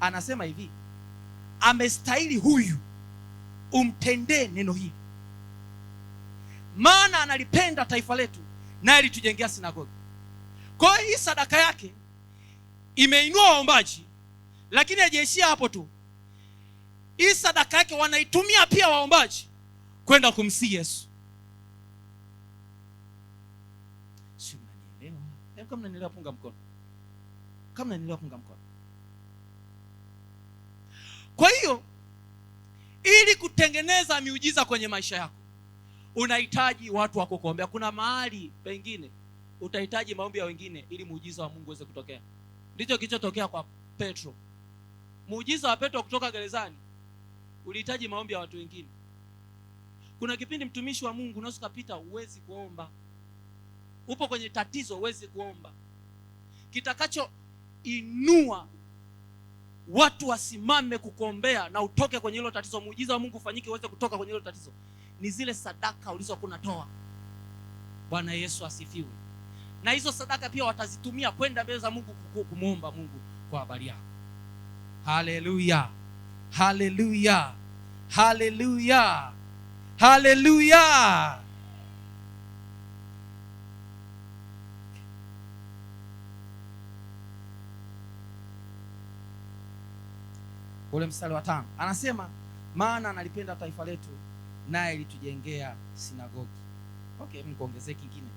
Anasema hivi, amestahili huyu umtendee neno hili, maana analipenda taifa letu naye alitujengea sinagogi. Kwa hiyo hii sadaka yake imeinua waombaji, lakini hajaishia hapo tu. Hii sadaka yake wanaitumia pia waombaji kwenda kumsihi Yesu. Si mnanielewa? Kama mnanielewa punga mkono. Kama mnanielewa punga mkono. Kwa hiyo ili kutengeneza miujiza kwenye maisha yako, unahitaji watu wa kukuombea. Kuna mahali pengine utahitaji maombi ya wengine ili muujiza wa Mungu uweze kutokea. Ndicho kilichotokea kwa Petro. Muujiza wa Petro kutoka gerezani ulihitaji maombi ya watu wengine. Kuna kipindi mtumishi wa Mungu unaweza kupita uwezi kuomba. Upo kwenye tatizo uwezi kuomba. Kitakacho inua watu wasimame kukuombea na utoke kwenye hilo tatizo, muujiza wa Mungu ufanyike uweze kutoka kwenye hilo tatizo, ni zile sadaka ulizokuwa unatoa. Bwana Yesu asifiwe. Na hizo sadaka pia watazitumia kwenda mbele za Mungu kumuomba Mungu kwa habari yako. Haleluya. Haleluya. Haleluya. Haleluya. Ule mstari wa 5 anasema, maana analipenda taifa letu naye alitujengea sinagogi. Okay, mkuongezee kingine.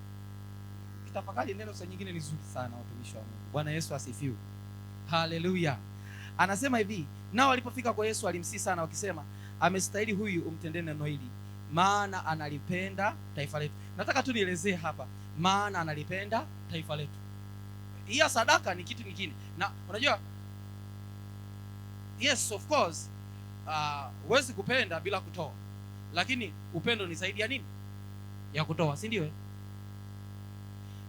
Kitafakari neno saa nyingine ni zuri sana, watumishi wa Mungu. Bwana Yesu asifiwe. Haleluya. Anasema hivi, nao walipofika kwa Yesu walimsihi sana wakisema, amestahili huyu umtendee neno hili, maana analipenda taifa letu. Nataka tu nielezee hapa, maana analipenda taifa letu. Hii sadaka ni kitu kingine. Na unajua, yes of course, huwezi kupenda bila kutoa. Lakini upendo ni zaidi ya nini? Ya kutoa, si ndio?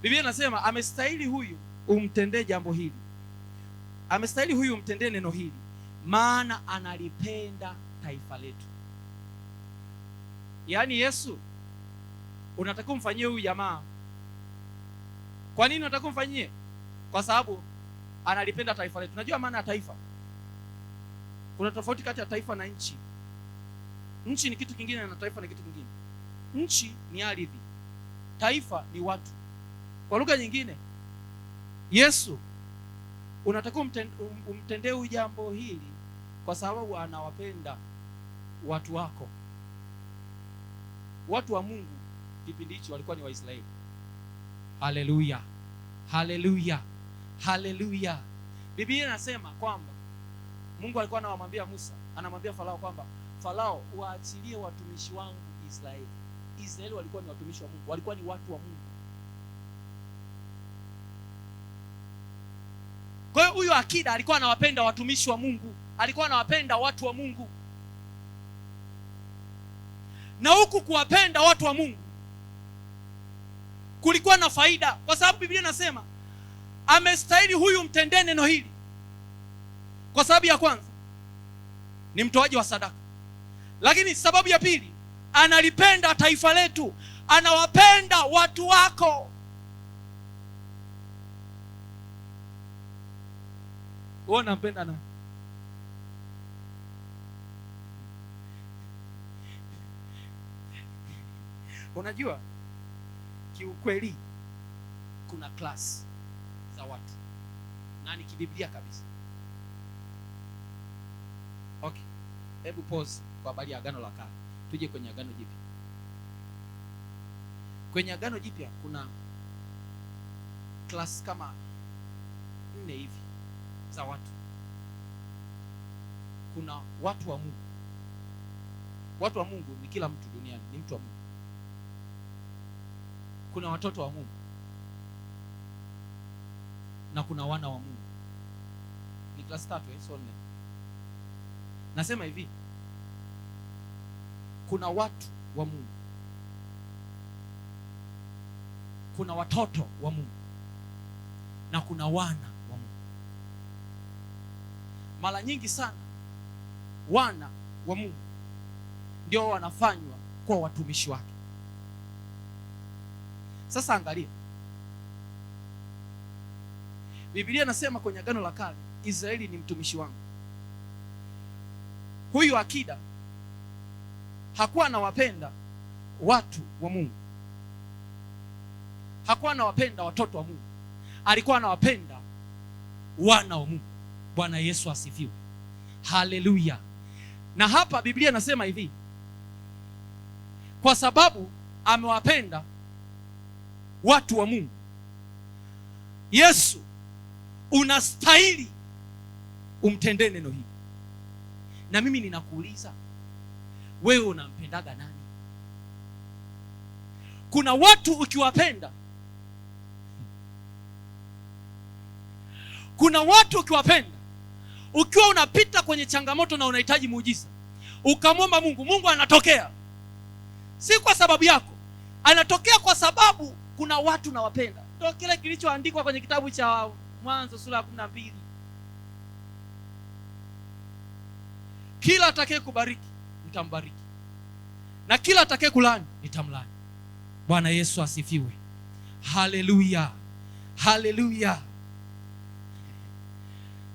Biblia inasema amestahili huyu umtendee jambo hili. Amestahili huyu umtendee neno hili, maana analipenda taifa letu. Yaani Yesu unataka umfanyie huyu jamaa. Kwa nini unataka umfanyie? Kwa sababu analipenda taifa letu. Unajua maana ya taifa? Kuna tofauti kati ya taifa na nchi. Nchi ni kitu kingine na taifa ni kitu kingine. Nchi ni ardhi, taifa ni watu. Kwa lugha nyingine, Yesu unataka umtendee huyu jambo hili kwa sababu anawapenda watu wako. Watu wa Mungu kipindi hicho walikuwa ni Waisraeli. Haleluya. Haleluya. Haleluya. Biblia inasema kwamba Mungu alikuwa anamwambia Musa, anamwambia Farao kwamba, Farao, waachilie watumishi wangu Israeli. Israeli walikuwa ni watumishi wa Mungu, walikuwa ni watu wa Mungu. Kwa hiyo huyo akida alikuwa anawapenda watumishi wa Mungu, alikuwa anawapenda watu wa Mungu. Na huku kuwapenda watu wa Mungu kulikuwa na faida, kwa sababu Biblia inasema amestahili huyu mtendee neno hili. Kwa sababu ya kwanza ni mtoaji wa sadaka, lakini sababu ya pili analipenda taifa letu, anawapenda watu wako. Wewe unampenda nani? Unajua kiukweli kuna class za watu na ni kibiblia kabisa. Okay, hebu pause kwa habari ya Agano la Kale, tuje kwenye Agano Jipya. Kwenye Agano Jipya kuna class kama 4 hivi za watu. Kuna watu wa Mungu. Watu wa Mungu ni kila mtu duniani, ni mtu wa Mungu. Kuna watoto wa Mungu na kuna wana wa Mungu. Ni class 3, sio 4. Nasema hivi, kuna watu wa Mungu, kuna watoto wa Mungu na kuna wana wa Mungu. Mara nyingi sana wana wa Mungu ndio wanafanywa kwa watumishi wake. Sasa angalia, Biblia inasema kwenye Agano la Kale, Israeli ni mtumishi wangu. Huyu akida hakuwa anawapenda watu wa Mungu, hakuwa anawapenda watoto wa Mungu, alikuwa anawapenda wana wa Mungu. Bwana Yesu asifiwe, haleluya. Na hapa Biblia inasema hivi, kwa sababu amewapenda watu wa Mungu, Yesu unastahili umtendee neno hili. Na mimi ninakuuliza, wewe unampendaga nani? Kuna watu ukiwapenda, ukiwa unapita kwenye changamoto na unahitaji muujiza, ukamwomba Mungu, Mungu anatokea. Si kwa sababu yako, anatokea kwa sababu kuna watu nawapenda. Ndio kile kilichoandikwa kwenye kitabu cha Mwanzo sura ya 12. Kila atakaye kubariki nitambariki, na kila atakaye kulani nitamlani. Bwana Yesu asifiwe, haleluya, haleluya.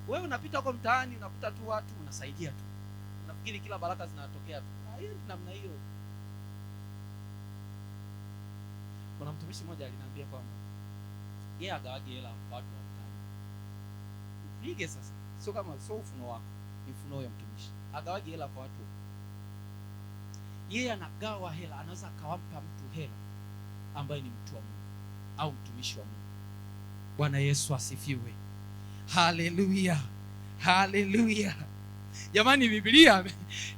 Wewe unapita huko mtaani, unakuta tu watu unasaidia tu, unafikiri kila baraka zinatokea tu. Hiyo namna hiyo. Kuna mtumishi mmoja aliniambia kwamba yeye agawage hela kwa watu wa mtaani. Upige sasa, sio kama sio ufunuo wako, ni ufunuo wa mtumishi. Agawage hela kwa watu. Yeye anagawa hela, anaweza akawapa mtu hela ambaye ni mtu wa Mungu au mtumishi wa Mungu. Bwana Yesu asifiwe, haleluya, haleluya. Jamani, Biblia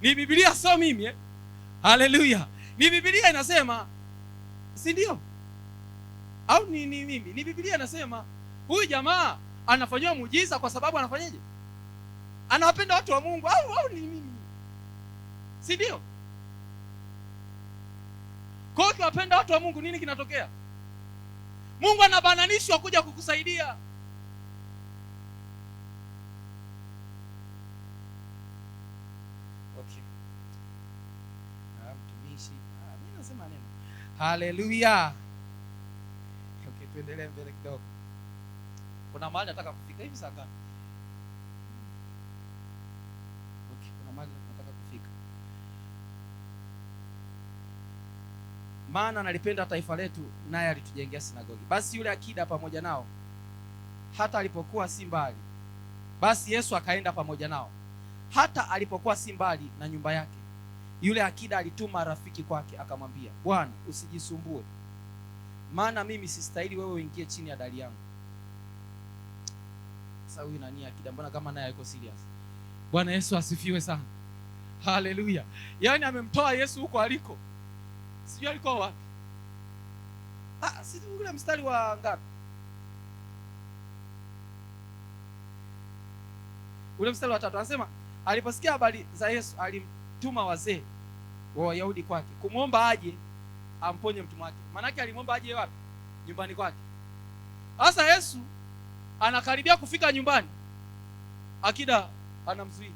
ni Biblia, sio mimi haleluya. Ni Biblia inasema, si ndio? Au ni mimi? Ni Biblia inasema huyu jamaa anafanywa muujiza kwa sababu anafanyaje? Anawapenda watu wa Mungu. Au ni mimi? Si ndio? Kwa hiyo ukiwapenda watu wa Mungu, nini kinatokea? Mungu anabananishwa kuja kukusaidia. Okay. Mtumishi, mimi nasema neno. Haleluya. Okay, tuendelee mbele kidogo. Kuna mahali nataka kufika hivi sasa. Okay, kuna mahali nataka kufika. Maana analipenda taifa letu, naye alitujengea sinagogi. Basi yule akida pamoja nao, hata alipokuwa si mbali. Basi Yesu akaenda pamoja nao, hata alipokuwa si mbali na nyumba yake. Yule akida alituma rafiki kwake, akamwambia, Bwana, usijisumbue, maana mimi sistahili wewe uingie chini ya dari yangu. Sasa huyu nani akida? Mbona kama naye yuko serious? Bwana Yesu asifiwe sana, haleluya. Yaani amemtoa Yesu huko aliko, sijui alikuwa wapi. Si ule mstari wa ngapi? Ule mstari wa 3 anasema, aliposikia habari za Yesu alimtuma wazee wa Wayahudi kwake kumwomba aje amponye mtumwa wake. Maana yake alimwomba aje wapi? Nyumbani kwake. Sasa Yesu anakaribia kufika nyumbani, akida anamzuia.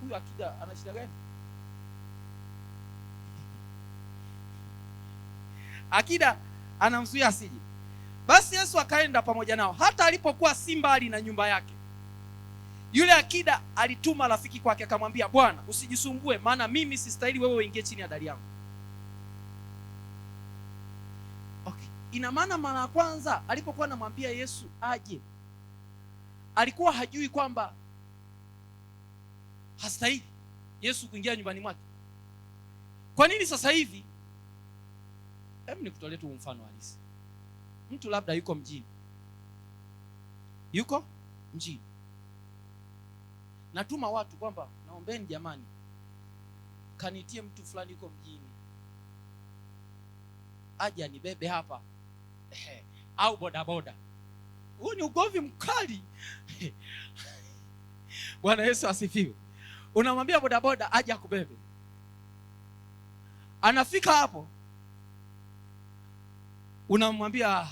Huyu akida ana shida gani? Akida anamzuia asije. Basi Yesu akaenda pamoja nao, hata alipokuwa si mbali na nyumba yake. Yule akida alituma rafiki kwake, akamwambia, Bwana, usijisumbue, maana mimi sistahili wewe uingie chini ya dari yangu. Okay, ina maana mara ya kwanza alipokuwa anamwambia Yesu aje, alikuwa hajui kwamba hastahili Yesu kuingia nyumbani mwake. Kwa nini sasa hivi? Hebu nikutolee tu mfano halisi. Mtu labda yuko mjini, natuma watu kwamba naombeni jamani, kanitie mtu fulani yuko mjini aje anibebe hapa, au bodaboda. Huu ni ugomvi mkali. Bwana Yesu asifiwe. Unamwambia bodaboda aje akubebe, anafika hapo, unamwambia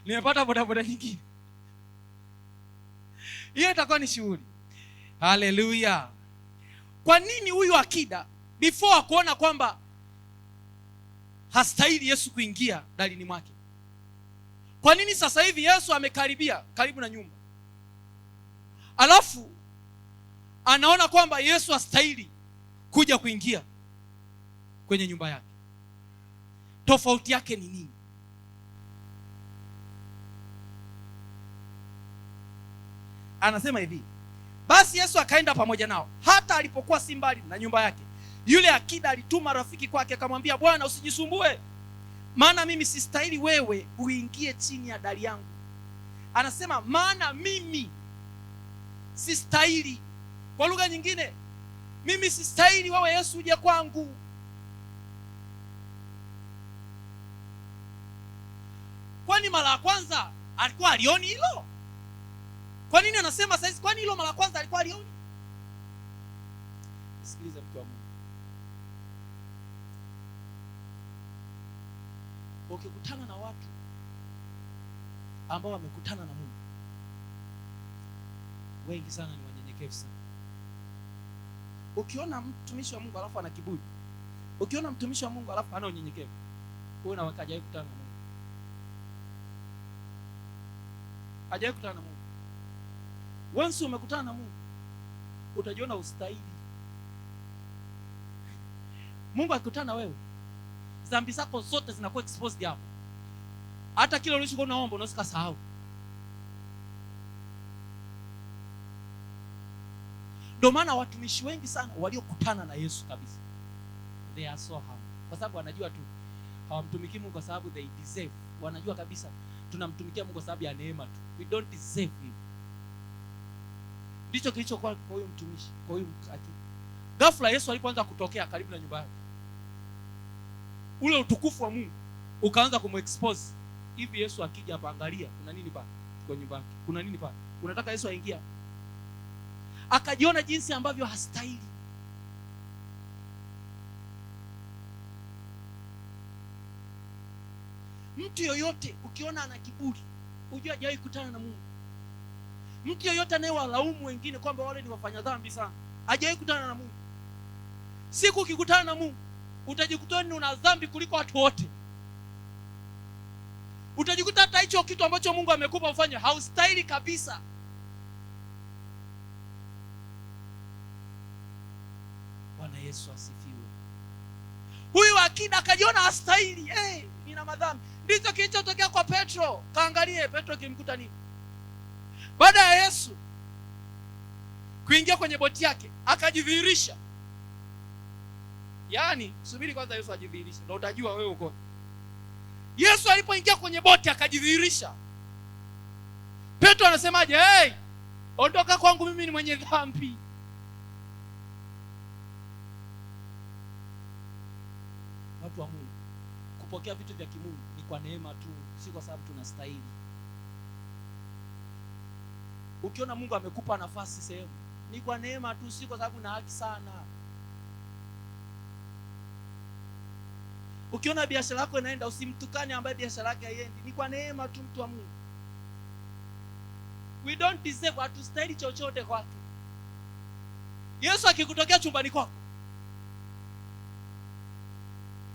nimepata bodaboda nyingine. Hiyo itakuwa ni shughuli. Haleluya. Kwa nini huyu akida before kuona kwamba hastahili Yesu kuingia dalini mwake. Kwa nini sasa hivi Yesu amekaribia karibu na nyumba, alafu anaona kwamba Yesu hastahili kuja kuingia kwenye nyumba yake? Tofauti yake ni nini? Anasema hivi, basi Yesu akaenda pamoja nao. Hata alipokuwa si mbali na nyumba yake, yule akida alituma rafiki kwake akamwambia, Bwana, usijisumbue, maana mimi sistahili wewe uingie chini ya dari yangu. Anasema maana mimi sistahili. Kwa lugha nyingine, mimi sistahili wewe Yesu uje kwangu. Kwani mara ya kwanza alikuwa alioni hilo? Kwa nini anasema sasa? Kwani hilo mara ya kwanza alikuwa alioni? Sikiliza mtu wa Mungu, ukikutana na watu ambao wamekutana na Mungu, wengi sana ni wanyenyekevu sana. Ukiona mtumishi wa Mungu alafu ana kiburi, ukiona mtumishi wa Mungu alafu ana unyenyekevu, wewe na wakaja kukutana na Mungu. Hajawahi kukutana na Mungu. Once umekutana na Mungu, utajiona ustahili. Mungu akikutana na wewe, dhambi zako zote zinakuwa exposed hapo. Hata kile ulichokuwa unaomba unaweza kusahau. Ndio maana watumishi wengi sana waliokutana na Yesu kabisa, they are so humble, kwa sababu wanajua tu hawamtumiki Mungu kwa sababu they deserve. Wanajua kabisa tunamtumikia Mungu kwa sababu ya neema tu. We don't deserve him. Ndicho kilichokuwa kwa huyo mtumishi, kwa huyo mkati. Ghafla Yesu alipoanza kutokea karibu na nyumba yake, ule utukufu wa Mungu ukaanza kumexpose. Hivi Yesu akija hapa, angalia kuna nini pale kwa nyumba yake? Kuna nini pale? Unataka Yesu aingia? Akajiona jinsi ambavyo hastahili. Mtu yoyote ukiona ana kiburi, ujue hajawahi kukutana na Mungu. Mtu yoyote anayewalaumu wengine kwamba wale ni wafanya dhambi sana, hajawahi kukutana na Mungu. Siku ukikutana na Mungu, utajikuta ni una dhambi kuliko watu wote. Utajikuta hata hicho kitu ambacho Mungu amekupa ufanye haustahili kabisa. Bwana Yesu asifiwe. Huyu akida akajiona hastahili, nina madhambi. Ndicho kilichotokea kwa Petro. Kaangalie Petro kimkuta nini? Baada ya Yesu kuingia kwenye boti yake, akajidhihirisha. Yaani, subiri kwanza Yesu ajidhihirishe ndio utajua wewe uko. Yesu alipoingia kwenye boti akajidhihirisha, Petro anasemaje? Ondoka kwangu, mimi ni mwenye dhambi. Watu wa Mungu, kupokea vitu vya kimungu ni kwa neema tu, si kwa sababu tunastahili. Ukiona Mungu amekupa nafasi sehemu, ni kwa neema tu, si kwa sababu na haki sana. Ukiona biashara yako inaenda, usimtukane ambaye biashara yake haiendi, ni kwa neema tu, mtu wa Mungu. We don't deserve, hatustahili chochote kwake. Yesu akikutokea chumbani kwako,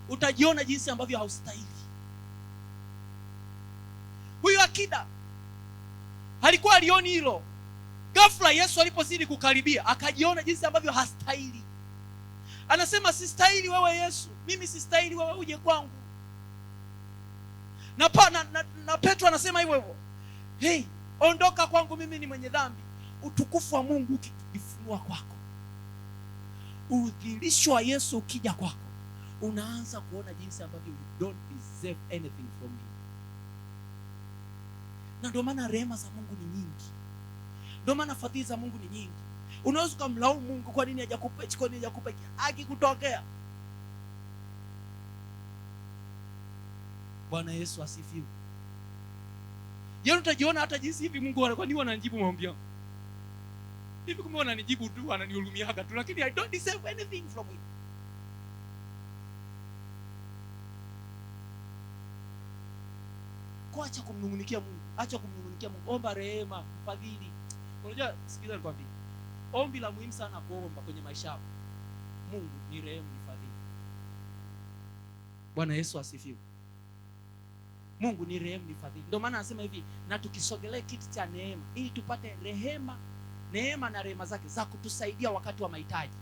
utajiona jinsi ambavyo haustahili. Huyu akida alikuwa alioni hilo. Ghafla Yesu alipozidi kukaribia, akajiona jinsi ambavyo hastahili. Anasema sistahili wewe Yesu, mimi sistahili wewe uje kwangu. Na Petro anasema hivyo hivyo. Ondoka kwangu, mimi ni mwenye dhambi. Utukufu wa Mungu ukijifunua kwako, udhihirisho wa Yesu ukija kwako, unaanza kuona jinsi ambavyo you don't deserve anything from him. Na ndio maana rehema za Mungu ni nyingi. Ndio maana fadhili za Mungu ni nyingi. Unaweza kumlaumu Mungu, kwa nini hajakupa hicho, kwa nini hajakupa hiki? Akikutokea. Bwana Yesu asifiwe. Yeye utajiona hata jinsi hivi Mungu anakuwa ni ananijibu maombi yangu. Hivi kumbe ananijibu tu, ananihurumiaga tu, lakini I don't deserve anything from him. Acha kumnungunikia Mungu, acha kumnungunikia Mungu. Omba rehema, fadhili. Unajua, sikiza nikwambie, ombi la muhimu sana kuomba kwenye maisha yako Mungu ni rehema, ni fadhili. Bwana Yesu asifiwe. Mungu ni rehemu, ni fadhili. Ndio maana anasema hivi, na tukisogelea kiti cha neema ili tupate rehema, neema na rehema zake za kutusaidia wakati wa mahitaji.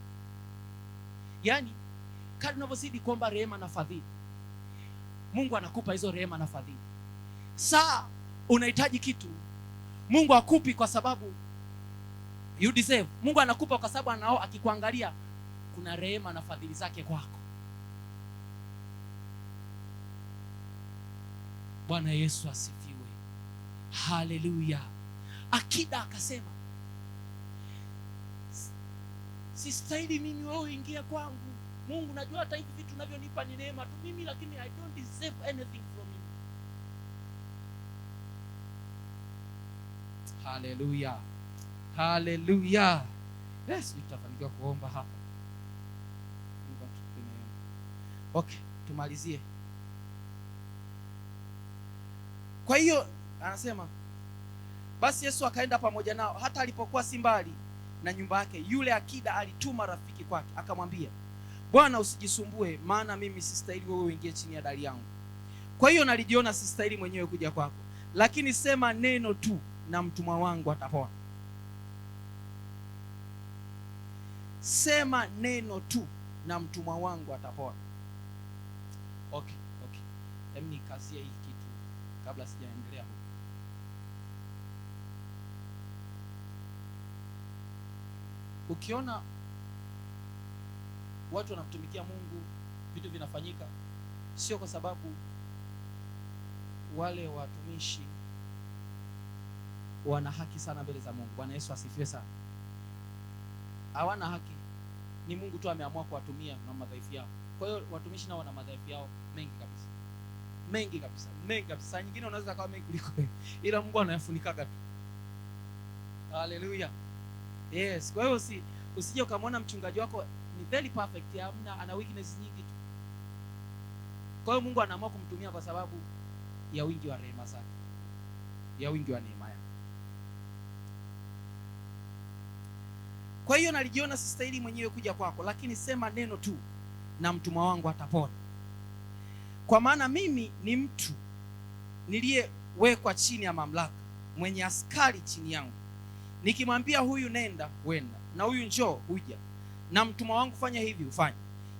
Yaani kadri unavyozidi kuomba rehema na fadhili, Mungu anakupa hizo rehema na fadhili. Saa unahitaji kitu, Mungu akupi kwa sababu you deserve. Mungu anakupa kwa sababu anao, akikuangalia kuna rehema na fadhili zake kwako. Bwana Yesu asifiwe. Haleluya. Akida akasema, sistahili mimi wewe uingie kwangu. Mungu, najua hata hivi vitu unavyonipa ni neema tu mimi, lakini I don't deserve anything from you. Haleluya. Haleluya. Yes, tutafanikiwa kuomba hapa. Mungu atupe neema. Okay, tumalizie. Kwa hiyo anasema basi Yesu akaenda pamoja nao, hata alipokuwa si mbali na nyumba yake, yule akida alituma rafiki kwake akamwambia, Bwana, usijisumbue, maana mimi sistahili wewe uingie chini ya dari yangu. Kwa hiyo nalijiona sistahili mwenyewe kuja kwako, lakini sema neno tu na mtumwa wangu atapona. Sema neno tu na mtumwa wangu atapona. Okay. Hebu nikazie hii kitu kabla sijaendelea huko. Ukiona watu wanamtumikia Mungu, vitu vinafanyika, sio kwa sababu wale watumishi wana haki sana mbele za Mungu. Bwana Yesu asifiwe sana. Hawana haki, ni Mungu tu ameamua kuwatumia na madhaifu yao. Kwa hiyo watumishi nao wana madhaifu yao mengi kabisa. Mengi kabisa. Saa nyingine unaweza kawa mengi kuliko ila Mungu anayafunikaga tu. Haleluya. Yes, kwa hiyo usije ukamwona mchungaji wako ni very perfect, hamna, ana weakness nyingi tu. Kwa hiyo Mungu anaamua kumtumia kwa sababu ya wingi wa rehema zake, ya wingi wa neema yake. Kwa hiyo nalijiona sistahili mwenyewe kuja kwako, lakini sema neno tu na mtumwa wangu atapona. Kwa maana mimi ni mtu niliyewekwa chini ya mamlaka, mwenye askari chini yangu. Nikimwambia huyu nenda, huenda, na huyu njoo, huja, na mtumwa wangu fanya hivi, hufanya.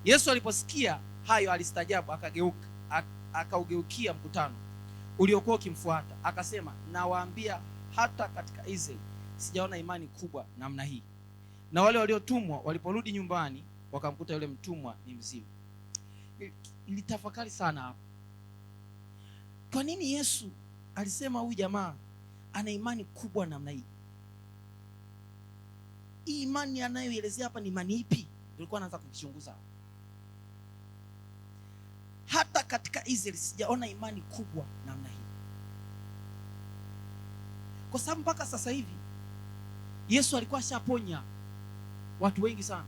Yesu aliposikia hayo alistaajabu, akaugeukia mkutano uliokuwa ukimfuata, akasema, nawaambia hata katika Israeli sijaona imani kubwa namna hii. Na wale waliotumwa waliporudi nyumbani wakamkuta yule mtumwa ni mzima. Nilitafakari sana hapa. Kwa nini Yesu alisema huyu jamaa ana imani kubwa namna hii? Hii imani anayoelezea hapa ni imani ipi? Nilikuwa naanza kujichunguza. Hata katika Israeli sijaona imani kubwa namna hii. Kwa sababu mpaka sasa hivi Yesu alikuwa ashaponya watu wengi sana.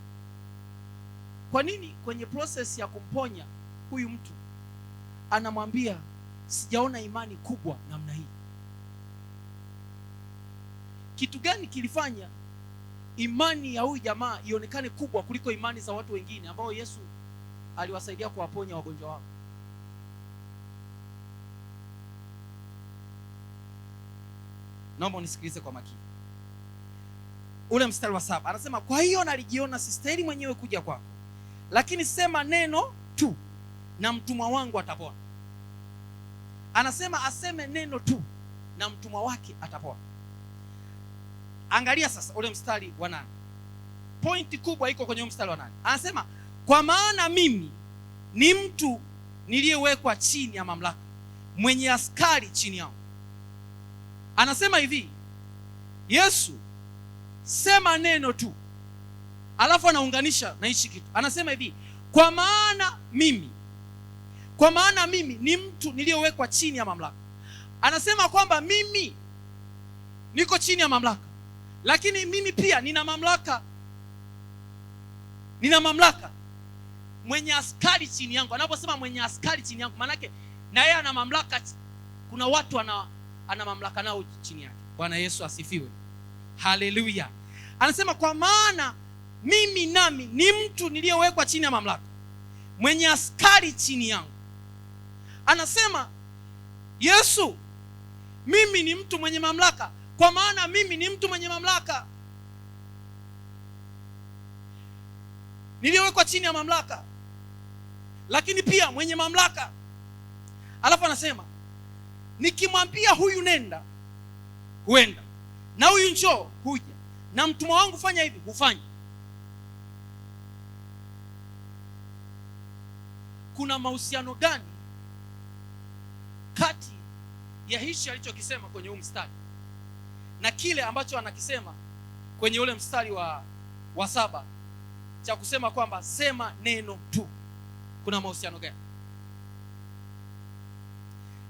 Kwa nini kwenye process ya kumponya huyu mtu anamwambia sijaona imani kubwa namna hii? Kitu gani kilifanya imani ya huyu jamaa ionekane kubwa kuliko imani za watu wengine ambao Yesu aliwasaidia kuwaponya wagonjwa wao? Naomba unisikilize kwa makini. Ule mstari wa 7 anasema, kwa hiyo nalijiona sistahili mwenyewe kuja kwako, lakini sema neno tu na mtumwa wangu atapona. Anasema aseme neno tu na mtumwa wake atapona. Angalia sasa ule mstari wa 8. Pointi kubwa iko kwenye mstari wa 8. Anasema, kwa maana mimi ni mtu niliyewekwa chini ya mamlaka, mwenye askari chini yangu. Anasema hivi, Yesu sema neno tu, alafu anaunganisha na hichi kitu. Anasema hivi, kwa maana mimi ni mtu niliyowekwa chini ya mamlaka. Anasema kwamba mimi niko chini ya mamlaka, lakini mimi pia nina mamlaka. Mwenye askari chini yangu. Anaposema mwenye askari chini yangu, maana yake na yeye ana mamlaka. Kuna watu ana mamlaka nao chini yake. Bwana Yesu asifiwe. Haleluya. Anasema kwa maana mimi nami ni mtu niliyewekwa chini ya mamlaka, mwenye askari chini yangu. Anasema Yesu, mimi ni mtu mwenye mamlaka, kwa maana mimi ni mtu mwenye mamlaka, niliyowekwa chini ya mamlaka, lakini pia mwenye mamlaka. Alafu anasema nikimwambia huyu nenda, huenda, na huyu njoo, huja, na mtumwa wangu fanya hivi, hufanya. Kuna mahusiano gani kati ya hichi alichokisema kwenye huu mstari na kile ambacho anakisema kwenye ule mstari wa 7 cha kusema kwamba sema neno tu? Kuna mahusiano gani?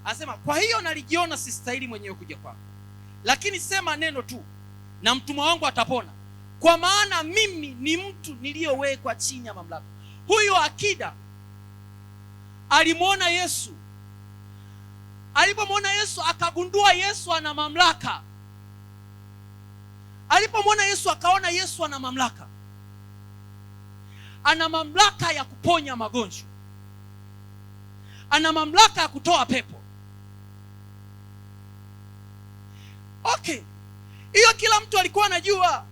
Anasema kwa hiyo nalijiona sistahili mwenyewe kuja kwako, lakini sema neno tu na mtumwa wangu atapona, kwa maana mimi ni mtu niliyowekwa chini ya mamlaka. Huyu akida alimwona Yesu. Alipomwona Yesu akagundua Yesu ana mamlaka. Alipomwona Yesu akaona Yesu ana mamlaka. Ana mamlaka ya kuponya magonjwa, ana mamlaka ya kutoa pepo. Okay, hiyo kila mtu alikuwa anajua.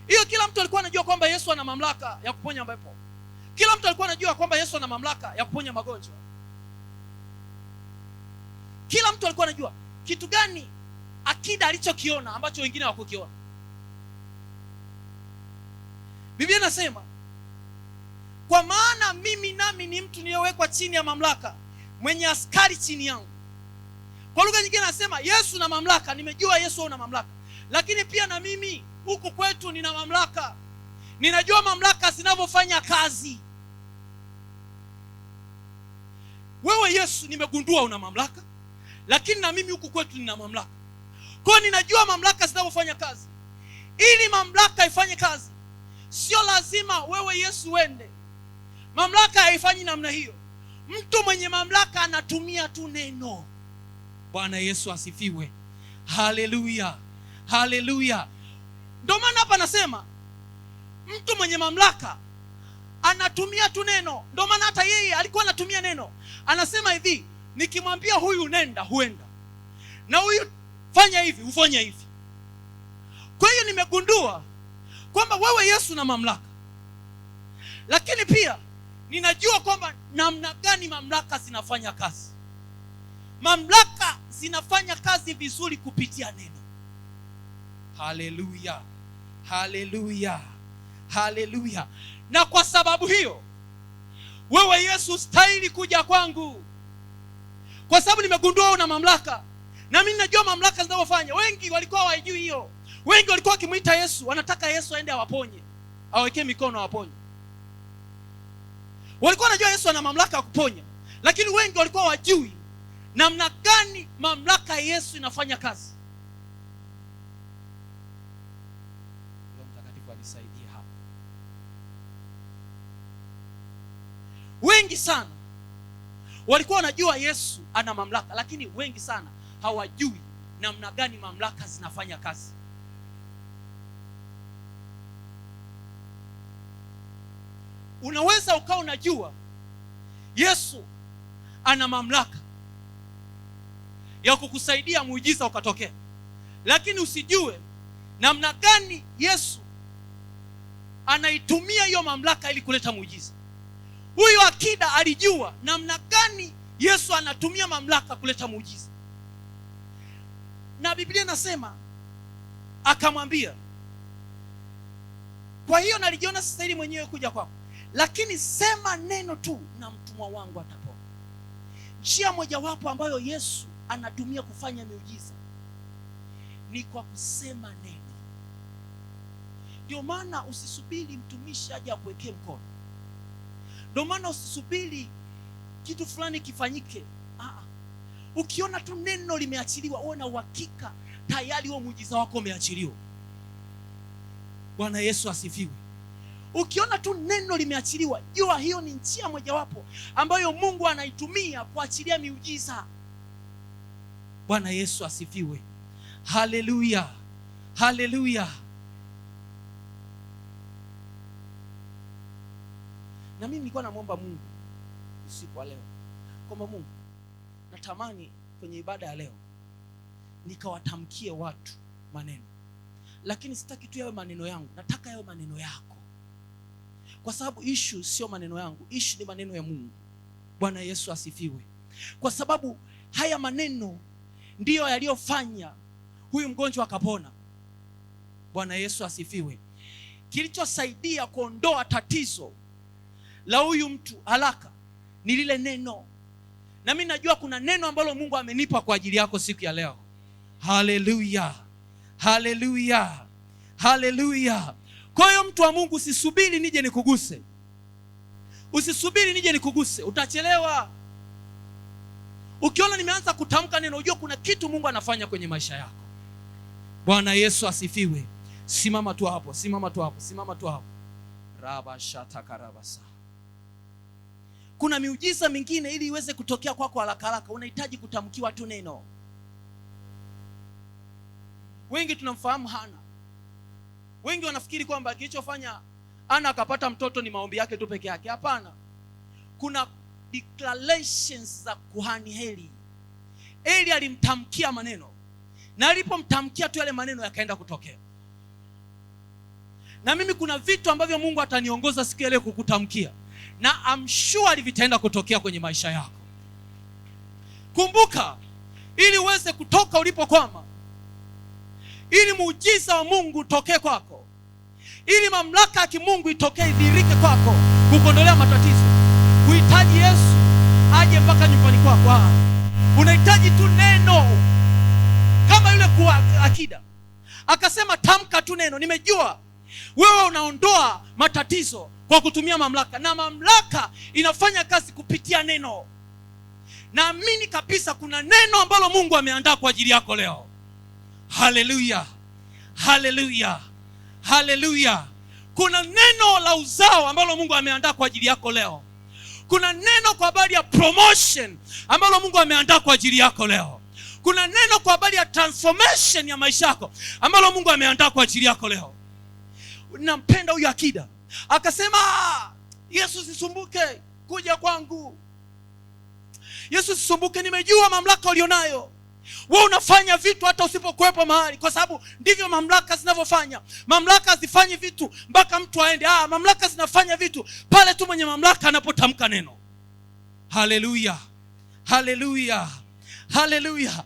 Hiyo kila mtu alikuwa anajua kwamba Yesu ana mamlaka ya kuponya pepo. Kila mtu alikuwa anajua kwamba Yesu ana mamlaka ya kuponya magonjwa. Kila mtu alikuwa anajua. Kitu gani akida alichokiona ambacho wengine hawakukiona? Biblia inasema kwa maana mimi nami ni mtu niliyewekwa chini ya mamlaka, mwenye askari chini yangu. Kwa lugha nyingine anasema Yesu na mamlaka. Nimejua Yesu una mamlaka, lakini pia na mimi huku kwetu nina mamlaka. Ninajua mamlaka zinavyofanya kazi. Wewe Yesu nimegundua una mamlaka, lakini na mimi huku kwetu nina mamlaka. Kwa hiyo ninajua mamlaka zinavyofanya kazi. Ili mamlaka ifanye kazi, sio lazima wewe Yesu uende. Mamlaka haifanyi namna hiyo. Mtu mwenye mamlaka anatumia tu neno. Bwana Yesu asifiwe. Haleluya, haleluya. Ndio maana hapa nasema mtu mwenye mamlaka anatumia tu neno. Ndio maana hata yeye alikuwa anatumia neno. Anasema hivi, nikimwambia huyu nenda, huenda, na huyu fanya hivi, hufanya hivi. Kwa hiyo nimegundua kwamba wewe Yesu na mamlaka, lakini pia ninajua kwamba namna gani mamlaka zinafanya kazi. Mamlaka zinafanya kazi vizuri kupitia neno. Haleluya, haleluya, haleluya. Na kwa sababu hiyo wewe Yesu stahili kuja kwangu, kwa sababu nimegundua una mamlaka, na mimi ninajua mamlaka zinazofanya. Wengi walikuwa hawajui hiyo. Wengi walikuwa wakimuita Yesu, wanataka Yesu aende awaponye, awekee mikono awaponye. Walikuwa wanajua Yesu ana mamlaka ya kuponya, lakini wengi walikuwa hawajui namna gani mamlaka ya Yesu inafanya kazi. Roho Mtakatifu anisaidie hapa. Wengi sana walikuwa wanajua Yesu ana mamlaka, lakini wengi sana hawajui namna gani mamlaka zinafanya kazi. Unaweza ukawa unajua Yesu ana mamlaka ya kukusaidia muujiza ukatokea, lakini usijue namna gani Yesu anaitumia hiyo mamlaka ili kuleta muujiza. Huyu akida alijua namna gani Yesu anatumia mamlaka kuleta muujiza. Na Biblia inasema akamwambia, kwa hiyo nalijiona sistahili mwenyewe kuja kwako, lakini sema neno tu na mtumwa wangu atapona. Njia mojawapo ambayo Yesu anatumia kufanya miujiza ni kwa kusema neno. Ndio maana usisubiri mtumishi aje akuwekee mkono. Ndio maana usisubiri kitu fulani kifanyike. Ukiona tu neno limeachiliwa, uwe na uhakika tayari huo muujiza wako umeachiliwa. Bwana Yesu asifiwe. Ukiona tu neno limeachiliwa, jua hiyo ni njia mojawapo ambayo Mungu anaitumia kuachilia miujiza. Bwana Yesu asifiwe. Haleluya, haleluya. Na mimi nilikuwa namuomba Mungu usiku wa leo kwamba Mungu, natamani kwenye ibada ya leo nikawatamkie watu maneno, lakini sitaki tu yawe maneno yangu, nataka yawe maneno yako, kwa sababu issue sio maneno yangu, issue ni maneno ya Mungu. Bwana Yesu asifiwe. Kwa sababu haya maneno ndiyo yaliyofanya huyu mgonjwa akapona. Bwana Yesu asifiwe. Kilichosaidia kuondoa tatizo la huyu mtu haraka ni lile neno. Na mimi najua kuna neno ambalo Mungu amenipa kwa ajili yako siku ya leo. Haleluya, haleluya, haleluya. Kwa hiyo mtu wa Mungu, usisubiri nije nikuguse, usisubiri nije nikuguse, utachelewa. Ukiona nimeanza kutamka neno, unajua kuna kitu Mungu anafanya kwenye maisha yako. Bwana Yesu asifiwe. Simama tu hapo, simama tu hapo, simama tu hapo. Rabashatakarabasa. Kuna miujiza mingine ili iweze kutokea kwako haraka haraka, unahitaji kutamkiwa tu neno. Wengi tunamfahamu Hana. Wengi wanafikiri kwamba kilichofanya Hana akapata mtoto ni maombi yake tu peke yake. Hapana. Kuna declarations za kuhani Eli. Eli alimtamkia maneno, na alipomtamkia tu yale maneno yakaenda kutokea. Na mimi kuna vitu ambavyo Mungu ataniongoza siku ile kukutamkia, na I'm sure vitaenda kutokea kwenye maisha yako. Kumbuka, ili uweze kutoka ulipokwama, ili muujiza wa Mungu utokee kwako, ili mamlaka ya kimungu itokee idhirike kwako, kukondolea matatizo, unahitaji Yesu aje mpaka nyumbani kwako. Unahitaji tu neno, kama yule kwa akida akasema, tamka tu neno. Nimejua wewe unaondoa matatizo kwa kutumia mamlaka, na mamlaka inafanya kazi kupitia neno. Naamini kabisa kuna neno ambalo Mungu ameandaa kwa ajili yako leo. Haleluya, haleluya, haleluya. Kuna neno la uzao ambalo Mungu ameandaa kwa ajili yako leo. Kuna neno kwa habari ya promotion ambalo Mungu ameandaa kwa ajili yako leo. Kuna neno kwa habari ya transformation ya maisha yako ambalo Mungu ameandaa kwa ajili yako leo. Nampenda huyu akida. Akasema, Yesu sisumbuke kuja kwangu. Yesu sisumbuke, nimejua mamlaka ulionayo. Wewe unafanya vitu hata usipokuwepo mahali, kwa sababu ndivyo mamlaka zinavyofanya. Mamlaka hazifanyi vitu mpaka mtu aende. Mamlaka zinafanya vitu pale tu mwenye mamlaka anapotamka neno. Haleluya, haleluya, haleluya.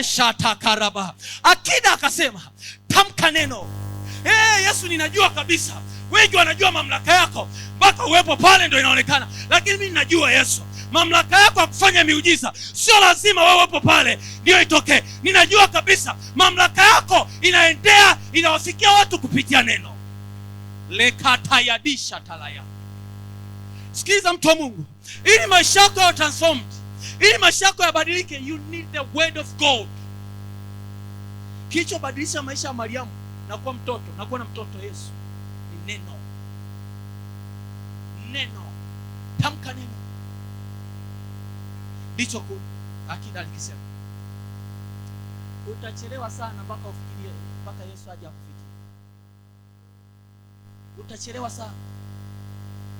Shatakaraba. Akida akasema, tamka neno. Yesu, ninajua kabisa wengi wanajua mamlaka yako mpaka uwepo pale ndio inaonekana, lakini mimi ninajua Yesu, mamlaka yako ya kufanya miujiza sio lazima wewe uwepo pale ndio itokee. Ninajua kabisa mamlaka yako inawafikia watu kupitia neno. Lekatayadisha talaya. Sikiza mtu wa Mungu, ili maisha yako yawe transformed, ili maisha yako yabadilike, you need the word of God. Kilichobadilisha maisha ya Mariamu na kuwa mtoto, na kuwa na mtoto Yesu, ni neno. Neno. Tamka neno. Ndicho akida alikisema. Utachelewa sana mpaka ufikirie mpaka Yesu aje akufikie. Utachelewa sana.